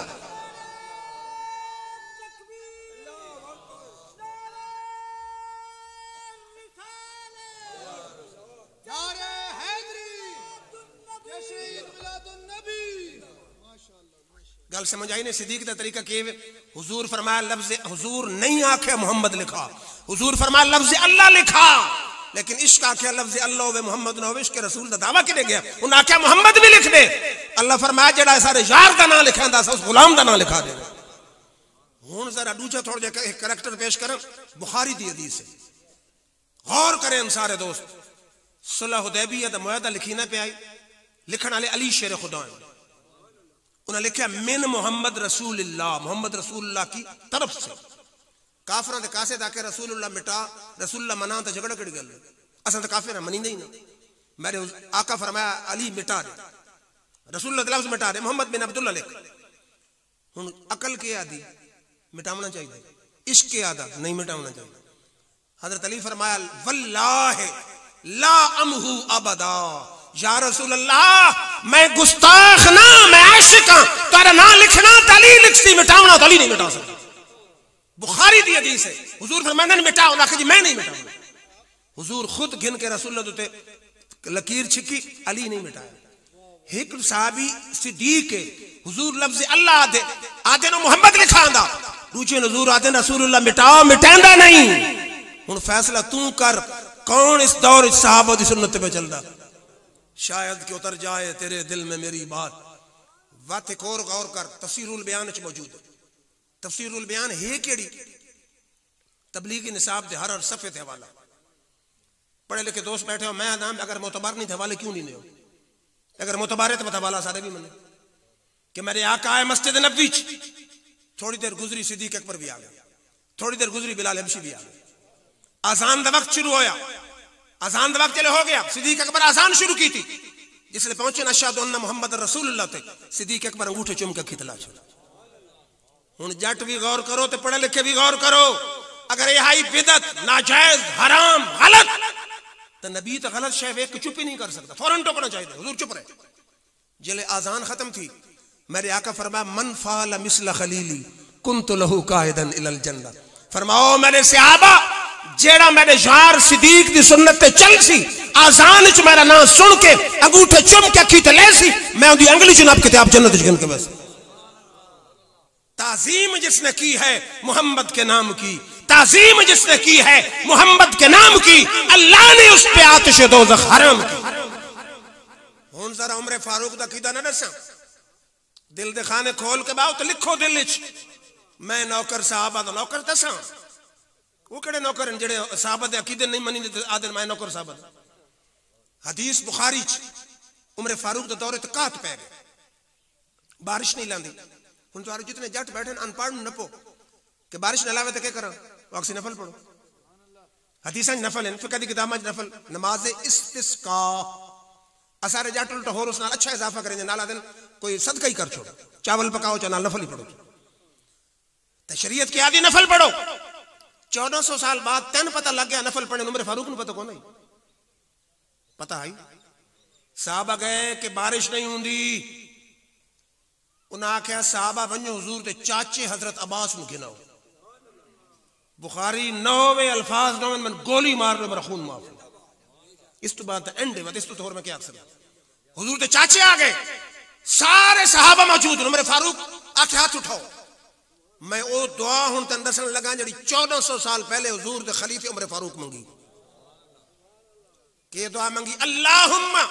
[SPEAKER 1] गल समझ आई ने सिद्दीक का तरीका के हुजूर फरमाया लफ्ज हुजूर नहीं आखे मोहम्मद लिखा, हुजूर फरमाया लफ्ज अल्लाह लिखा, लेकिन इश्क आख्या लफ्ज अल्लाह वे मोहम्मद ना हो, इश्क रसूल दा दावा किने गया, उन्हें आख्या मोहम्मद भी लिख दे। अल्लाह फरमाया जेड़ा सारे यार दा नाम लिखांदा सा उस गुलाम दा नाम लिखा दे। हुण जरा दूजा थोड़ा जिहा एक करैक्टर पेश करें बुखारी दी हदीस से, गौर करें सारे दोस्त। सुलह हुदैबिया दा मुआहदा लिखी ना पे आई, लिखण वाले अली शेर खुदा है, उन्हें लिखा मिन मोहम्मद रसूलुल्लाह, मोहम्मद रसूलुल्लाह की तरफ से। काफिरां दे कासे ताके रसूलुल्लाह मिटा रसूलुल्लाह मना तो झगड़ा कड़ी गल, असल तो काफिर मनींदे ही ना। मेरे आका फरमाया अली मिटा दे, रसूलुल्लाह दा लफ्ज मिटा दे, मोहम्मद बिन अब्दुल्लाह लिख। हुण अकल के आदि मिटावना चाहिए, इश्क के आदा नहीं मिटावना चाहिए। हजरत अली फरमाया वल्लाहि ला अमहु अबदा, या रसूल अल्लाह मैं गुस्ताख ना मैं आशिक हां, तारा ना लिखना तली लिखसी, मिटावना तली नहीं मिटा सकता। बुखारी दी हदीस है, हुजूर फरमाया नहीं मिटाओ, ना कि मैं नहीं मिटाऊंगा। हुजूर खुद गिन के रसूलुल्लाह ते लकीर छिकी, अली नहीं मिटाया। एक साहबी सिद्दीक है, हुजूर लफ्ज अल्लाह आदे आदे नो मोहम्मद लिखा आंदा, दूजे हुजूर आदे रसूलुल्लाह मिटाओ, मिटांदा नहीं। हुण फैसला तू कर, कौन इस दौर सहाबा दी सुन्नत पे चलदा। शायद कि उतर जाए तेरे दिल में मेरी बात। वात एक और गौर कर, तफसीरुल बयान च मौजूद है। तफसीरुल बयान है केड़ी? तबलीगी निसाब दे हर सफ़े ते हवाला। पढ़े लिखे दोस्त बैठे हो, मैं आदाम अगर मोतबार नहीं थे हवाले क्यों नहीं हो? अगर मोतबार है तो हवाला सारे भी मने कि मेरे आका आए मस्जिद नबवी, थोड़ी देर गुजरी सिद्दीक अकबर भी आ गया, थोड़ी देर गुजरी बिलाल हबशी भी आ गया। आजान दा वक्त शुरू होया, आजान दा वक्त चले हो गया, सिद्दीक अकबर आजान शुरू की थी, जिसले पहुंचे अशहदु अन्ना मुहम्मद रसूलुल्लाह ते सिद्दीक अकबर अंगूठे चुम के खितला छोड़ा। हुण जट भी गौर करो तो पढ़े लिखे भी गौर करो, अगर यह आई बिदत नाजायज हराम गलत तो नबी तो गलत शय वेख के चुप ही नहीं कर सकता, फौरन टोकना चाहिए। हुजूर चुप रहे। जिले आजान खत्म थी, मेरे आका फरमाया मन फाल मिसल खलीली कुंतु लहू काहिदन इलल जन्नह। फरमाओ मेरे सहाबा जेड़ा मेरे यार सिद्दीक दी सुन्नत ते चल सी, आजान च मेरा नाम सुन के अंगूठे चुम के खीत ले सी, मैं उनकी अंगली जनाब किताब जन्नत च गिन के बस। ताजीम जिसने की है मोहम्मद के नाम की, ताजीम जिसने की है मोहम्मद के नाम की, अल्लाह ने उस पे आतिश दोज़ख हराम की। हुण जरा उमर फारूक दा कीदा ना दसा, दिल दे खाने खोल के बाओ तो लिखो दिल विच, मैं नौकर साहबा दा नौकर दसा। वो केड़े नौकर हैं जेड़े साहबा दे अकीदे नहीं मनी आदर मैं नौकर साहबा। हदीस बुखारी च उमर फारूक दा दौरे ते कात पै गए, बारिश नहीं लांदी। हुण तुहारे जितने जट बैठे अनपढ़ नपो कि बारिश न लावे तो क्या करा, वाक्सी नफल पढ़ो। हदीसा नफल है, फिक़ह दी किताबां नफल, नमाज इस्तिस्का असारे जट उल्टा होर उस नाल अच्छा इजाफा करेंगे, नाला दिन कोई सदका ही कर छोड़ो, चावल पकाओ चाहे नफल ही पढ़ो। तो शरीयत की आदि नफल पढ़ो। 1400 साल बाद तेन पता लग गया नफल पढ़ने, उमर फारूक ने पता कौन नहीं पता है। साहबा गए कि बारिश नहीं होंगी, उन्हें आख्या साहबा वनो हुजूर दे चाचे हजरत अब्बास नु गिनाओ। बुखारी 9 अल्फाज 9 मन गोली मार लो मेरा खून माफ। इस तो बात एंड है, इस तो और मैं क्या अक्सर हुजूर दे चाचे आ गए, सारे सहाबा मौजूद। उमर फारूक आखे हाथ उठाओ, मैं वो दुआ हुण तन दसन लगा जी 1400 साल पहले हुजूर दे खलीफे उमर फारूक मंगी। के दुआ मंगी, अल्लाहुम्मा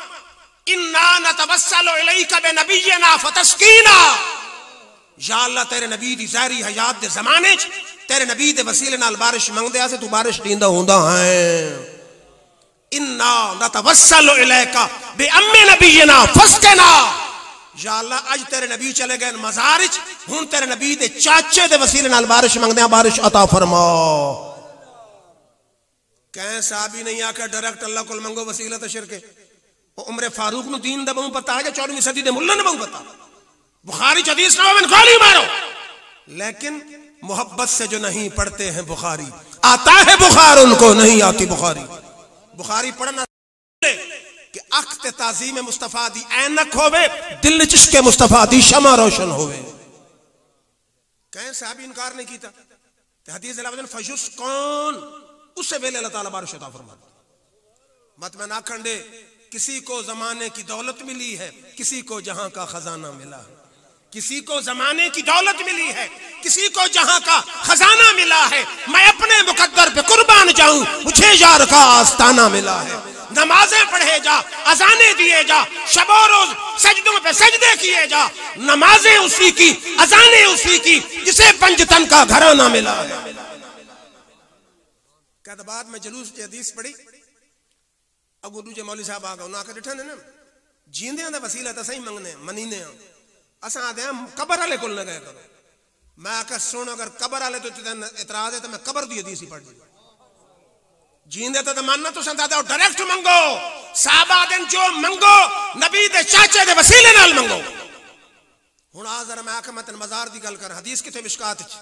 [SPEAKER 1] इन्ना नतवस्सलु इलैका बिनबिय्यिना फतस्कीना। या अल्लाह तेरे नबी दी ज़ाहिरी हयात दे ज़माने च तेरे नबी दे वसीले नाल बारिश मंगदे आसे तू बारिश दींदा हुंदा है। इन्ना नतवस्सलु इलैका बिअम्मि नबिय्यिना फस्किना। या अल्लाह आज तेरे नबी चले गए मज़ार च, हुण तेरे नबी दे चाचे दे वसीले नाल बारिश मंगदे आ, बारिश अता फरमा। कह साहबी नहीं आके डायरेक्ट अल्लाह को मंगो, वसीला तो शिरक है। उमर फारूक नु दीन दा बहु पता है, 14वीं सदी दे मुल्ला ने बहु पता। बुखारी च हदीस ना में गोली मारो, लेकिन मोहब्बत से जो नहीं पढ़ते हैं बुखारी, आता है बुखार उनको नहीं आती बुखारी। बुखारी पढ़ना कि अख्त ताज़ीम मुस्तफा दी ऐनक होवे, दिल चिश्के मुस्तफा दी शमा रोशन होवे। कहीं साहब इनकार नहीं कीता ते हदीस अलावदन फयुस कौन उससे वेले अल्लाह ताला बारिश अता फरमाता। मत मैं ना खंडे किसी को जमाने की दौलत मिली है, किसी को जहां का खजाना मिला है, किसी को जमाने की दौलत मिली है, किसी को जहां का खजाना मिला है। मैं अपने मुकद्दर पे कुर्बान जाऊं, मुझे यार का आस्ताना मिला है। नमाजें पढ़े जा, अजाने दिए जा, शबो रोज सजदों पे सजदे किए जा। नमाजें उसी की, अजाने उसी की, जिसे पंजतन का घराना मिला है। कहता बाद में जलूस की हदीस पढ़ी, अगू दूजे मौली साहब आ गए, उन्हें आकर डिठा ने ना जींदे दा वसीला तो सही मंगने मनीने असा आते कबर वाले को न गए करो। मैं आकर सुन, अगर कबर वाले तो इतराज है तो मैं कबर दी हदीस ही पढ़ दी। जींदे तो मानना तो दादा डायरेक्ट मंगो, साहबा दिन जो मंगो नबी दे चाचे दे वसीले नाल मंगो। हुण आ जरा मैं आखा मैं तेन मजार दी गल कर, हदीस किथे मिशकात च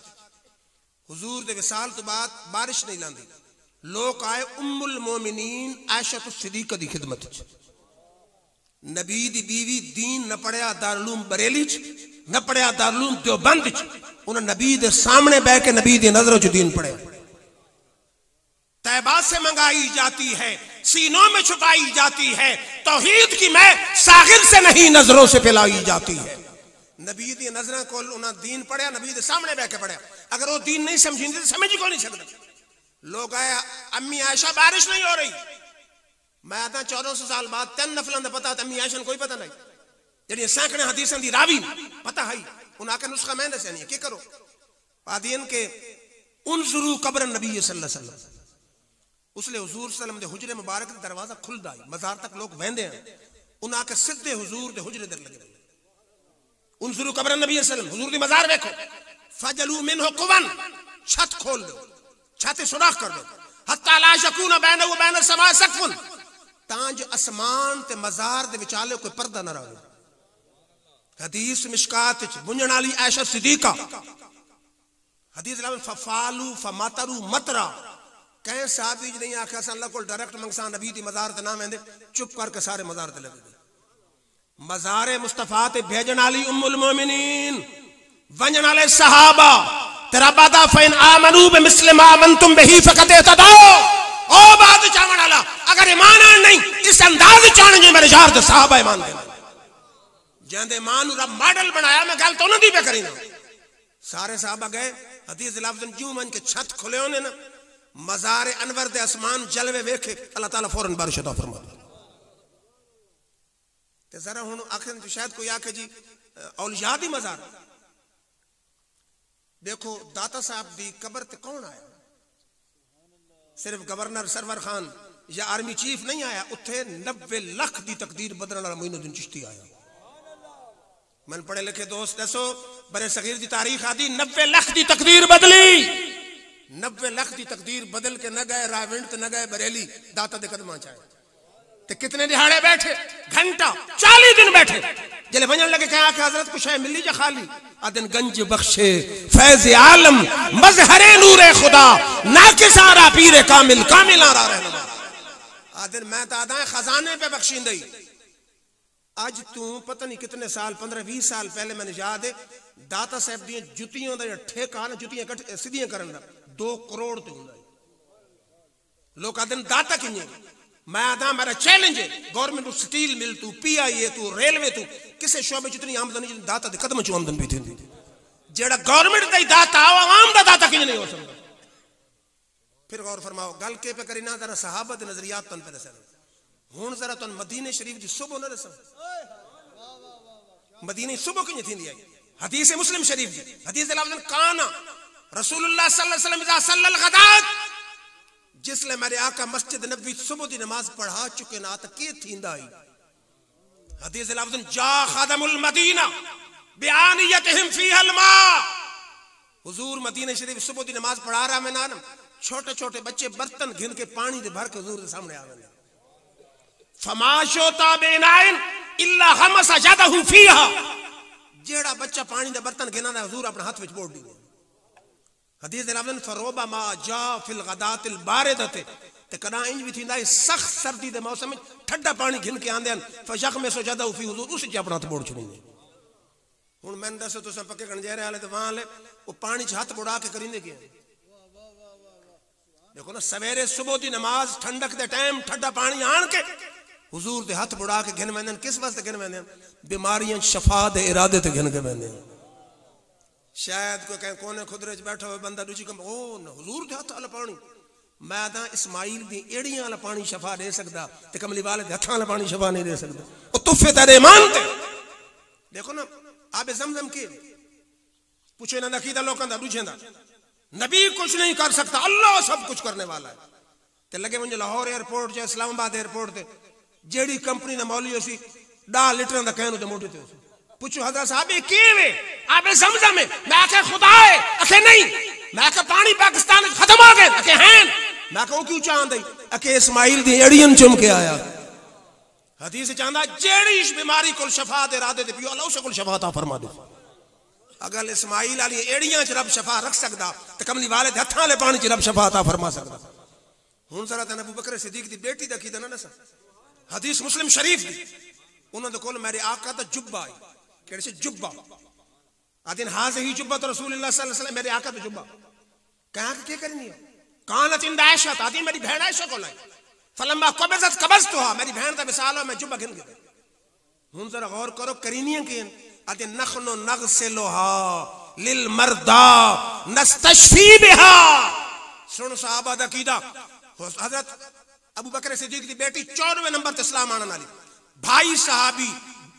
[SPEAKER 1] हुजूर दे विसाल तो बाद बारिश नहीं लांदी, लोग आए उम्मुल मोमिनीन आयशा सिद्दीक़ा दी खिदमत च। नबी दी बीवी दीन न पढ़िया दारुल बरेली च, न पढ़िया दारुल देवबंद च, उन्हें नबी दे सामने बह के नबी दी नजरों च दीन पढ़े। तैबा से मंगाई जाती है, सीनों में छुपाई जाती है, तौहीद की मैं सागिर से नहीं नजरों से पिलाई जाती है। नबी दी नजर को उन्हें दीन पढ़िया, नबी दे सामने बह के पढ़िया। अगर वो दीन नहीं समझी तो समझ को नहीं सकता। लोग आया अम्मी आयशा बारिश नहीं हो रही, मैं आता 1400 साल बाद 3 नफलों का पता, अम्मी आयशा कोई पता नहीं, जी सैकड़े हदीसों की रावी पता है। उन्हें आके नुस्खा मैं दस नहीं, क्या करो आदीन के उनजुरू कब्र नबी सल्लल्लाहु अलैहि वसल्लम, उसले हुजूर सल्लम दे हुजरे मुबारक का दरवाजा खुलदा है, मजार तक लोग वहंदे हैं। उन्हें आके सीधे हुजूर दे हुजरे दर लगे, उनजुरू कब्र नबी सल्लम, हुजूर दी मजार देखो। फजलू मिनहु कुवन, छत खोल दो, छत सुराख कर दो, हत्ता ला यकून बैनहु व बैन समा सकफुन, तांज आसमान ते मजार दे विचाले कोई पर्दा न रहे। हदीस मिशकात च बुंजण वाली आयशा सिद्दीक़ा हदीस लावन फफालू फमतरू मतरा, कहीं साहबी नहीं आख्या अल्लाह को डायरेक्ट मंगसा नबी दी मजार ते ना वेंदे, चुप करके सारे मजार ते लगे। मजारे मुस्तफा ते भेजण वाली उम्मुल मोमिनीन, वंजण वाले सहाबा तेरा बादा फैन आमनू बिमिस्लि मा आमनतुम बिही फकद इहतदौ। ओ बात चावण वाला अगर ईमान नहीं इस अंदाज चाण जे मेरे यार ते सहाबा ईमान दे जेंदे ईमान नु रब मॉडल बनाया। मैं गल तो उन्हां दी पे करी ना, सारे सहाबा गए हदीस लफ्ज़न जूं मन के छत खुले होने ना, मजार अनवर दे आसमान जलवे वेखे, अल्लाह ताला फौरन बारिश अता फरमा ते। जरा हुण आखिर तो शायद कोई आखे जी औलिया दी मजार देखो, दाता साहब दी कबर ते कौन आया? सिर्फ गवर्नर सरवर खान या आर्मी चीफ नहीं आया, उत्थे 90 लाख दी तकदीर बदलने वाला मोइनुद्दीन चिश्ती आया। मन पढ़े लिखे दोस्त दसो, बरे सगीर दी तारीख आदि 90 लाख दी तकदीर बदली। 90 लाख दी तकदीर बदल के न गए राविंड ते न गए बरेली, दाता दे कदमां च आए ते कितने दिहाड़े बैठे, घंटा 40 दिन बैठे। जले वजन लगे कहा कि हजरत कुछ है मिली जा खाली, आदिन गंज बख्शे फैज आलम मजहरे नूरे खुदा ना किसारा पीरे कामिल कामिल आरा रहना। आदिन मैं तो आदा खजाने पे बख्शींदई। आज तू पता नहीं कितने साल 15-20 साल पहले मैंने याद है दाता साहब दी जुतियों का ठेका ना, जुतियां कट सीधियां करन दा 2 करोड़ ते हुंदा। लोग आदिन दाता किए, मैं आदा मेरा चैलेंज है गवर्नमेंट स्टील मिल तू, PIA तू, रेलवे तू, किसी शोबे जितनी आमदनी दाता दे कदम चो आमदन भी थी। जेड़ा गवर्नमेंट दा दाता आवाम दा दाता किए नहीं हो सकता। फिर गौर फरमाओ गल के पे करी ना, जरा सहाबा दे नजरियात तन पे दसन। हुण जरा तन मदीने शरीफ दी सुबह न दसन, मदीने सुबह किए थी आई। हदीस मुस्लिम शरीफ दी हदीस लफ्ज़न काना रसूलुल्लाह सल्लल्लाहु अलैहि वसल्लम इज़ा सल्लल गदात, जिसले मेरे आका मस्जिद नबी सुबह दी नमाज पढ़ा चुके ना तो के थींदा आई। हदीस लफ्ज़न जा खादमुल मदीना बिआनियतिहिम फीहल मा, हुजूर मदीने शरीफ सुबह दी नमाज पढ़ा रहा। मैं ना छोटे छोटे बच्चे बर्तन घिन के पानी दे भर के हुजूर के सामने आवे। फमाशोता बेनाइन इल्ला हमसा जदहु फीहा, जेड़ा बच्चा पानी दे बर्तन गिना ना हुजूर अपने हाथ विच बोल दी। हदीस लफ्ज़न फरोबा मा जा फिल गदातिल बारिदते, ते कदा इंज भी थींदा है सख्त सर्दी दे मौसम में ठंडा पानी घिन के आंदे फशख में सो जदहु फी, हुजूर उस च अपना हाथ बोल छुड़ींदे। हुण मैं दसो तुसां पक्के कण जा रहे हाले ते वहां ले वो पानी च हाथ बुड़ा के करिंदे के देखो ना, सवेरे सुबह दी नमाज ठंडक दे टाइम ठंडा पानी आन के हुजूर दे हाथ बुड़ा के घिन वेंदे किस वास्ते घिन वेंदे बीमारियां शफा दे इरादे ते घिन के वेंदे शायद कोई कहीं कोने खुदरे च बैठा हो बंदा दूजी कम ओ न हुजूर दे हाथ वाला पानी मैं तो इस्माइल दी एड़ियां वाला पानी शफा दे सकदा ते कमली वाले दे हत्थां वाला पानी शफा नहीं दे सकदा ओ तुफे तेरे ईमान ते देखो ना आबे ज़मज़म के पूछो ना अकीदा लोकां दा दूजे दा नबी कुछ नहीं कर सकता अल्लाह सब कुछ करने वाला है ते लगे मुझे लाहौर एयरपोर्ट या इस्लामाबाद एयरपोर्ट ते जेड़ी कंपनी दा मौलवी सी 10 लीटर दा कहनो ते मोटे ते पूछो हजरत साहब ये केवे आबे ज़मज़म में मैं आखे खुदा है आखे नहीं मैं आखे पानी पाकिस्तान खत्म हो गए आखे हैं मैं कहूं क्यों चांद आखे इस्माइल दी एड़ियन चुम के आया हदीस चांदा जेड़ी इस बीमारी को शफा दे इरादे ते पियो अल्लाह उसे को शफा ता फरमा दे अगर इस्माइल वाली एड़ियां च रब शफा रख सकदा ते कमली वाले दे हत्थां वाले पानी च रब शफा ता फरमा सकदा हुन जरा तन अबू बकर सिद्दीक दी बेटी दा कीदा ना हदीस मुस्लिम शरीफ दी उन्होंने कोल मेरे आका दा जुब्बा आई केड़े से जुब्बा आदिन हाज़ ही जुब्बा तो रसूलुल्लाह सल्लल्लाहु अलैहि वसल्लम मेरे आका दा जुब्बा कहा कि क्या करनी है कानत इंद आयशा आदि मेरी बहन आयशा को लाई फलम्मा कबज़त कबज़तुहा मेरी बहन दा मिसाल है मैं जुब्बा गिन गया हुन जरा गौर करो करीनियां के आदि नखनो नगसिलुहा लिल मर्दा नस्तशफी बिहा सुन साहबा दा कीदा हजरत अबू बकर सिद्दीक दी बेटी 94 नंबर ते इस्लाम आने वाली भाई सहाबी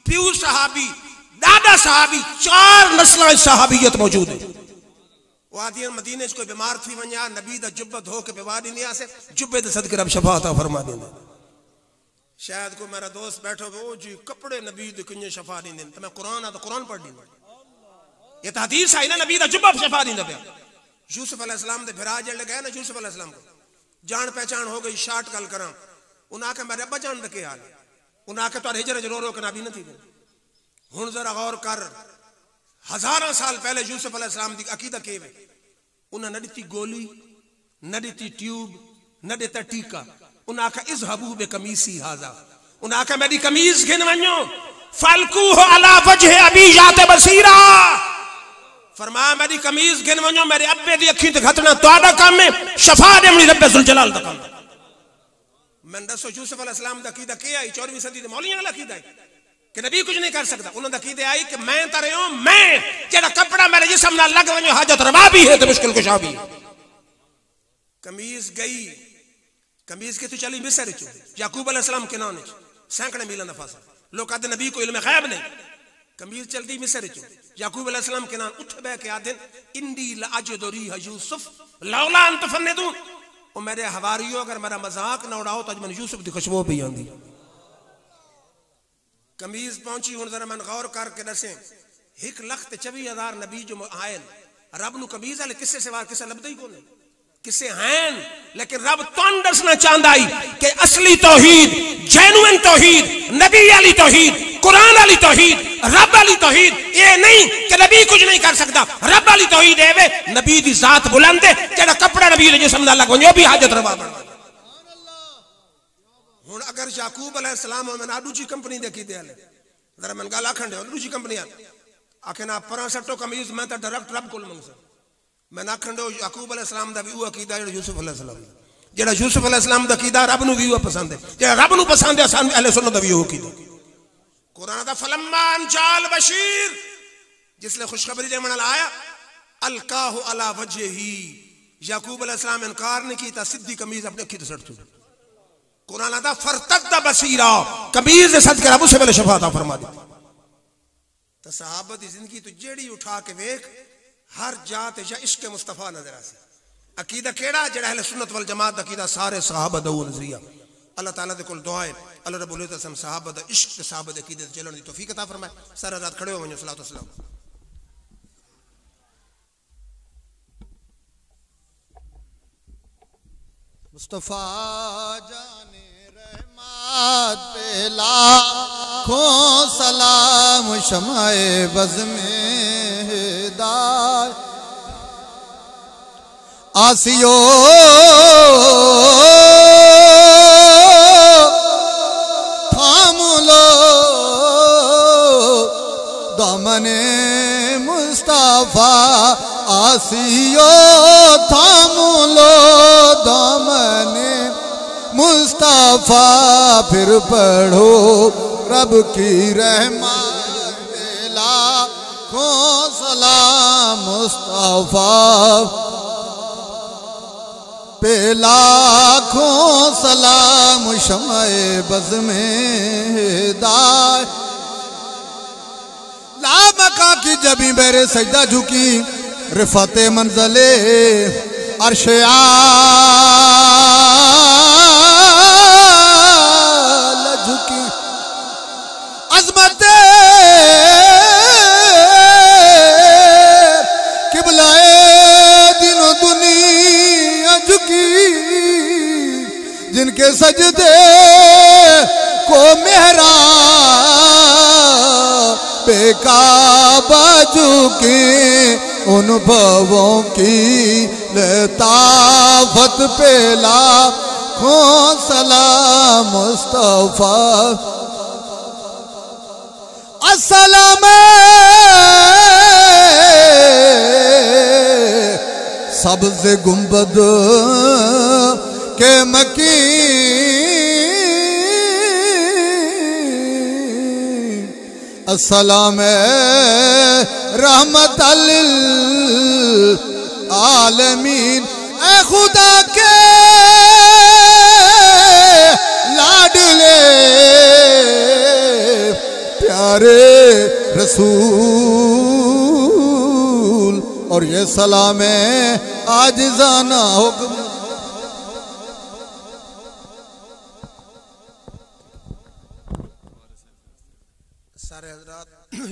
[SPEAKER 1] प्यू सहाबी दादा सहाबी 4 नस्लां सहाबियत मौजूद है वो आदि मदीने कोई बीमार थी वन्या नबी दा जुब्बा धो के बेवा दी नहीं आसे जुब्बे दे सदके रब शफा अता फरमा देंदे शायद कोई मेरा दोस्त बैठो वो जी कपड़े नबी दे किन्ने शफा दी तो मैं कुरान आ तो कुरान पढ़ दी ये तो हदीस है ना नबी दा जुब्बा शफा दींदा पे यूसुफ अलैहि सलाम दे भिरा जड़े गए ना यूसुफ अलैहि सलाम को जान पहचान हो गई शार्ट गल करा उन्हें आखे मेरे अब्बा जान के हाल उन्हें आखे तो हिजर रो रो के नबी नहीं थी हुन जरा गौर कर हजारों साल पहले यूसुफ अलैहिस्सलाम दी अकीदा केवे उन्हें न दी गोली न दी ट्यूब न देता टीका उन्हें आखा इज़हबू बे कमीसी हाजा उन्हें आखा मेरी कमीज घिन वन्यो फलकू हो अला वजह अबी जाते बसीरा फरमाया मेरी कमीज घिन वन्यो मेरे अब्बे दी अखी ते घटना तोड़ा काम में शफा देवनी रब्बे जुल जलाल दा काम मैं दसो यूसुफ अलैहिस्सलाम दा अकीदा के आई 14वीं सदी दे मौलियां वाला अकीदा है कि नबी कुछ नहीं कर सकता उन्होंने अकीदे आई कि मैं तारे हूं मैं जेड़ा कपड़ा मेरे जिस्म नाल लग वन्यो हाजत रवा भी है तो मुश्किल कुशा भी कमीज गई कमीज के तो चली मिस्र च याकूब अलैहिस्सलाम के नाम सैकड़े मील दा फासला लोग कहते नबी को इल्म गैब नहीं कमीज चलती मिस्र च याकूब अलैहिस्सलाम के नाम उठ बह के आदन इंदी लाजदु रिह यूसुफ लौला अन तफन्नदून ओ मेरे हवारियो अगर मेरा मजाक ना उड़ाओ तो अज मन यूसुफ दी खुशबू पई आंदी कमीज पहुंची हुन जरा मन गौर करके दसे 1,24,000 नबी जो आए रब नु कमीज वाले किस्से से वार किस्सा लभदा ही कोने किस्से हैं लेकिन रब तौन दसना चाहता है कि असली तौहीद जेन्युइन तौहीद नबी वाली तौहीद कुरान वाली तौहीद रब वाली तौहीद ये नहीं कि नबी कुछ नहीं कर सकता रब वाली तौहीद है वे नबी दी जात बुलंद है जेड़ा कपड़ा नबी दे जिस्म नाल लग वणो भी हाजत रवा बन हुन अगर याकूब अलैहिस्सलाम में ना दूसरी कंपनी देखी दे आले जरा मन गाल आखंडे दूसरी कंपनी आखे ना परा सट्टो कमीज मैं तो डायरेक्ट रब कोल मंगसा मैं ना खंडो याकूब अलैहिस्सलाम दा भी वो अकीदा जेड़ा यूसुफ अलैहिस्सलाम जेड़ा यूसुफ अलैहिस्सलाम दा अकीदा रब नु भी वो पसंद है जेड़ा रब नु पसंद है सान अहले सुन्नत दा भी वो अकीदा कुरान दा फलम्मान जाल बशीर जिसले खुशखबरी दे मन आया अलकाहु अला वजही याकूब अलैहिस्सलाम इनकार नहीं कीता सीधी कमीज अपने अखी ते सट दी कुरान दा फरतद बसीरा कमीज दे सदके रब उसे वेले शफा अता फरमा दी तो सहाबा दी जिंदगी तो जेड़ी उठा के देख हर जात या इश्क मुस्तफा नजर आसे अकीदा केड़ा जेड़ा अहले सुन्नत वल जमात अकीदा सारे सहाबा दा नजरिया अल्लाह ताला दे कोल दुआ है अल्लाह रब्बुल इज्जत हम सहाबा दा इश्क ते सहाबा दे अकीदे चलण दी तौफीक अता फरमाए सारा रात खड़े हो वञो सलातो सलाम
[SPEAKER 2] मुस्तफा जाने रहमत पे लाखों सलाम शमाए बज़ में हिदायत आसियो थाम लो दामने मुस्तफा आसियो थाम लो दामने मुस्तफा फिर पढ़ो रब की रहमत पे लाखों सलाम मुस्तफा पे लाखों सलाम शम्ए बज़ में हिदायत लामका की जबी मेरे सजदा झुकी रिफाते मंजले अर्श आला झुकी अजमत किबलाए दिनो दुनिया झुकी जिनके सजदे को मेहरा बेकाबा झुके उन भवों की लताफत पे लाखों सलाम मुस्तफा अस्सलाम सब्ज़ गुंबद के मकीन अस्सलाम रहमत लिल आलमीन ए खुदा के लाडले प्यारे रसूल और ये सलाम आजिज़ाना हुक्म
[SPEAKER 1] सारे हजरात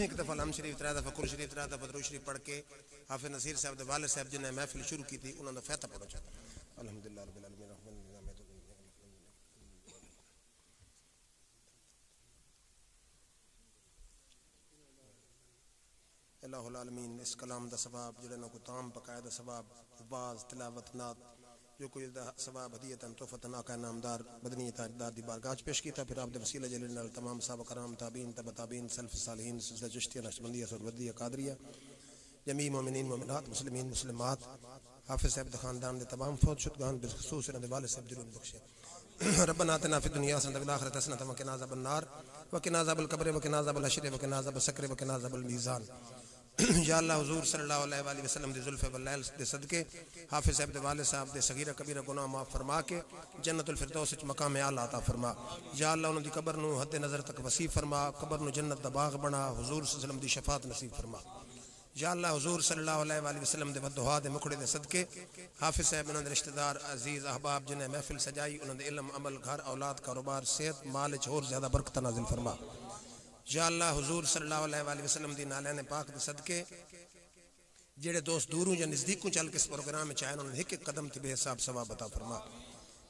[SPEAKER 1] एक दफ़ा लम शरीफ 3 दफ़ा कुल शरीफ 3 दफ़ा दरूद शरीफ पढ़ के हाफिज़ नसीर साहब दे वालिद साहब जिन्हें महफिल शुरू की थी उन्होंने फ़ातिहा पढ़ो चाहे अल्हम्दुलिल्लाह रब्बिल आलमीन अल्लाहुल आलमीन इस कलाम दा सवाब जिहड़ा ना को ताम बकाया दा सवाब वाज तिलावत नात जो कोई सवाब हदीयतन तोहफतन आका नामदार मदनी ताजदार दी बारगाह पेश कीता फिर आप दे वसीले जलील नाल तमाम साहब कराम ताबीन तब ताबीन सल्फ सालिहीन सिलसिला चिश्तिया नक्शबंदिया सरवदिया कादरिया जमी मोमिनीन मोमिनात मुस्लिमीन मुस्लिमात हाफिज़ साहब द खानदान दे तमाम फौत शुदगान बिखुसूस इन्हां दे वालिद साहब दिल बख्शे रब्बना आतिना फिद दुनिया हसनतन व फिल आखिरति हसनतन व क़िना अज़ाबन नार व क़िना अज़ाबल क़ब्र व क़िना अज़ाबल हश्र व क़िना अज़ाबस सकर व क़िना अज़ाबल मीज़ान या अल्लाह हुजूर सल्लल्लाहु अलैहि वसल्लम दे जुल्फ़े व लैल दे सदके हाफिज़ साहब दे वालिद साहब दे सगीरा कबीरा गुनाह माफ़ फरमा के जन्नतुल फिरदौस विच मकाम आला अता फरमा या अल्लाह उन्हां दी कब्र नूं हद नज़र तक वसी फरमा कब्र नूं जन्नत दा बाग बना हुजूर सल्लल्लाहु अलैहि वसल्लम दी शफाअत नसीब फरमा या अल्लाह हुजूर सल्लल्लाहु अलैहि वसल्लम दे बद्दुआ दे मुखड़े दे सदके हाफिज़ साहब उन्हां दे रिश्तेदार अजीज़ अहबाब जिन्हें महफिल सजाई उन्हां दे इल्म अमल घर औलाद कारोबार सेहत माल च होर ज़्यादा बरकत नाज़िल फरमा या अल्लाह हुजूर सल्लल्लाहु अलैहि वसल्लम दी नालैन पाक दे सदके जेड़े दोस्त दूरों या नज़दीकों चल के इस प्रोग्राम में चाहे उन्होंने एक कदम ते बेहिसाब सवाब अता फरमा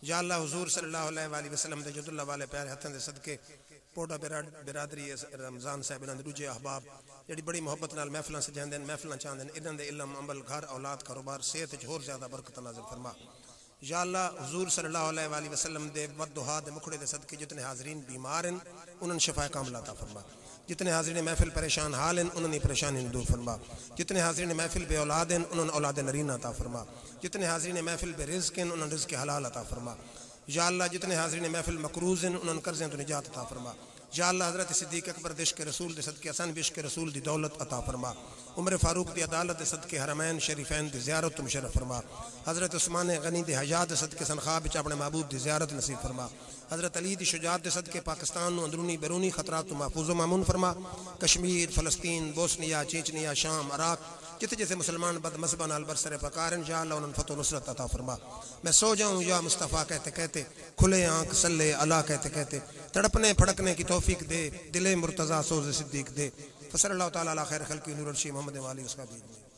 [SPEAKER 1] या अल्लाह हुजूर सल्लल्लाहु अलैहि वसल्लम दे जुदुल्लाह वाले प्यारे हथन दे सदके पोडा बिरादरी रमज़ान साहब इन्हां दे दूजे अहबाब जेड़ी बड़ी मोहब्बत नाल महफिलां सजांदे ने महफिलां चाहंदे ने इन्हां दे इल्म अमल घर औलाद कारोबार सेहत च होर ज़्यादा बरकत नाज़िल फरमा या अल्लाह हुजूर सल्लल्लाहु अलैहि वसल्लम दे बद्दुआ दे मुखड़े दे सदके जितने हाज़रीन बीमार हैं उन्हें शफा कामिला अता फरमा जितने हाज़रीन महफिल परेशान हाल हैं उन्होंने परेशानी दूर फरमा जितने हाज़रीन महफिल बे औलाद हैं उन्होंने औलाद नरीना अता फरमा जितने हाज़रीन महफिल बे रिज़्क़ हैं उन्होंने रिज़्क़ हलाल अता फरमा या अल्लाह जितने हाज़रीन महफिल मकरूज़ हैं उन्होंने कर्ज़ें तो निजात अता फरमा या अल्लाह हज़रत सिद्दीक़ अकबर इश्क़ रसूल दे सदके हसन इश्क़ रसूल दी दौलत अता फरमा उमर फ़ारूक दी अदालत दे सदके हरमैन शरीफैन दी ज़ियारत मुशर्रफ फरमा हज़रत उस्मान गनी दे हयात दे सदके सनख़ाब विच अपने महबूब दी ज़ियारत नसीब फरमा हज़रत अली दी शुजाअत दे सदके पाकिस्तान नूं अंदरूनी बैरूनी खतरात तो महफूज़ व मामून फरमा कश्मीर फ़लस्तीन बोस्निया चेचनिया शाम इराक जिथे जिथे मुसलमान बदमज़हबान नाल बरसरे पकार या अल्लाह उन्हें फतह नुसरत अता फरमा मैं सो जाऊँ या मुस्तफ़ा कहते कहते खुले आँख सल्ले अला कहते कहते तड़पने फड़कने की तौफीक दे दिले मुर्तज़ा सोज़ सिद्दीक दे फसल्लल्लाहु तआला अला खैर खल्क़ी नूर अर्शी मोहम्मद वाली उसका भी